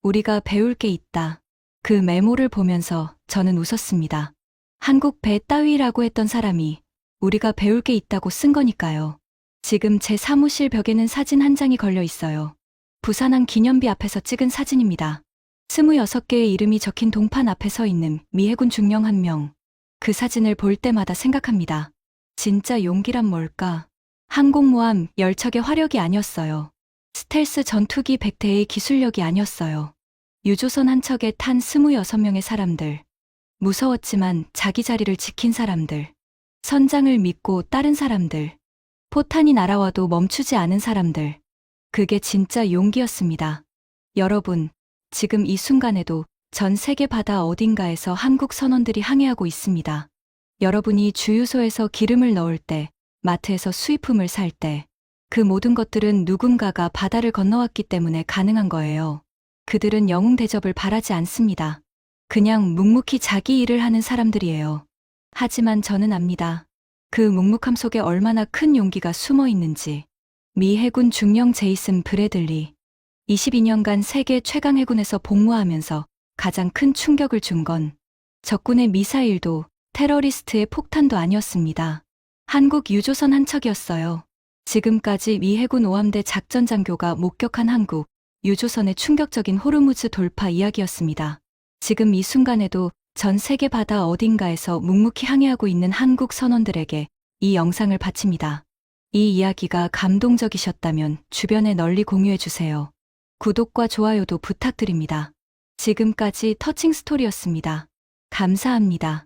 우리가 배울 게 있다. 그 메모를 보면서 저는 웃었습니다. 한국 배 따위라고 했던 사람이 우리가 배울 게 있다고 쓴 거니까요. 지금 제 사무실 벽에는 사진 한 장이 걸려 있어요. 부산항 기념비 앞에서 찍은 사진입니다. 26개의 이름이 적힌 동판 앞에 서 있는 미 해군 중령 한 명. 그 사진을 볼 때마다 생각합니다. 진짜 용기란 뭘까? 항공모함 10척의 화력이 아니었어요. 스텔스 전투기 100대의 기술력이 아니었어요. 유조선 한 척에 탄 26명의 사람들. 무서웠지만 자기 자리를 지킨 사람들. 선장을 믿고 따른 사람들. 포탄이 날아와도 멈추지 않은 사람들. 그게 진짜 용기였습니다. 여러분, 지금 이 순간에도 전 세계 바다 어딘가에서 한국 선원들이 항해하고 있습니다. 여러분이 주유소에서 기름을 넣을 때, 마트에서 수입품을 살 때, 그 모든 것들은 누군가가 바다를 건너왔기 때문에 가능한 거예요. 그들은 영웅 대접을 바라지 않습니다. 그냥 묵묵히 자기 일을 하는 사람들이에요. 하지만 저는 압니다. 그 묵묵함 속에 얼마나 큰 용기가 숨어 있는지. 미 해군 중령 제이슨 브래들리. 22년간 세계 최강 해군에서 복무하면서 가장 큰 충격을 준 건 적군의 미사일도 테러리스트의 폭탄도 아니었습니다. 한국 유조선 한 척이었어요. 지금까지 미 해군 오함대 작전 장교가 목격한 한국 유조선의 충격적인 호르무즈 돌파 이야기였습니다. 지금 이 순간에도 전 세계 바다 어딘가에서 묵묵히 항해하고 있는 한국 선원들에게 이 영상을 바칩니다. 이 이야기가 감동적이셨다면 주변에 널리 공유해 주세요. 구독과 좋아요도 부탁드립니다. 지금까지 터칭 스토리였습니다. 감사합니다.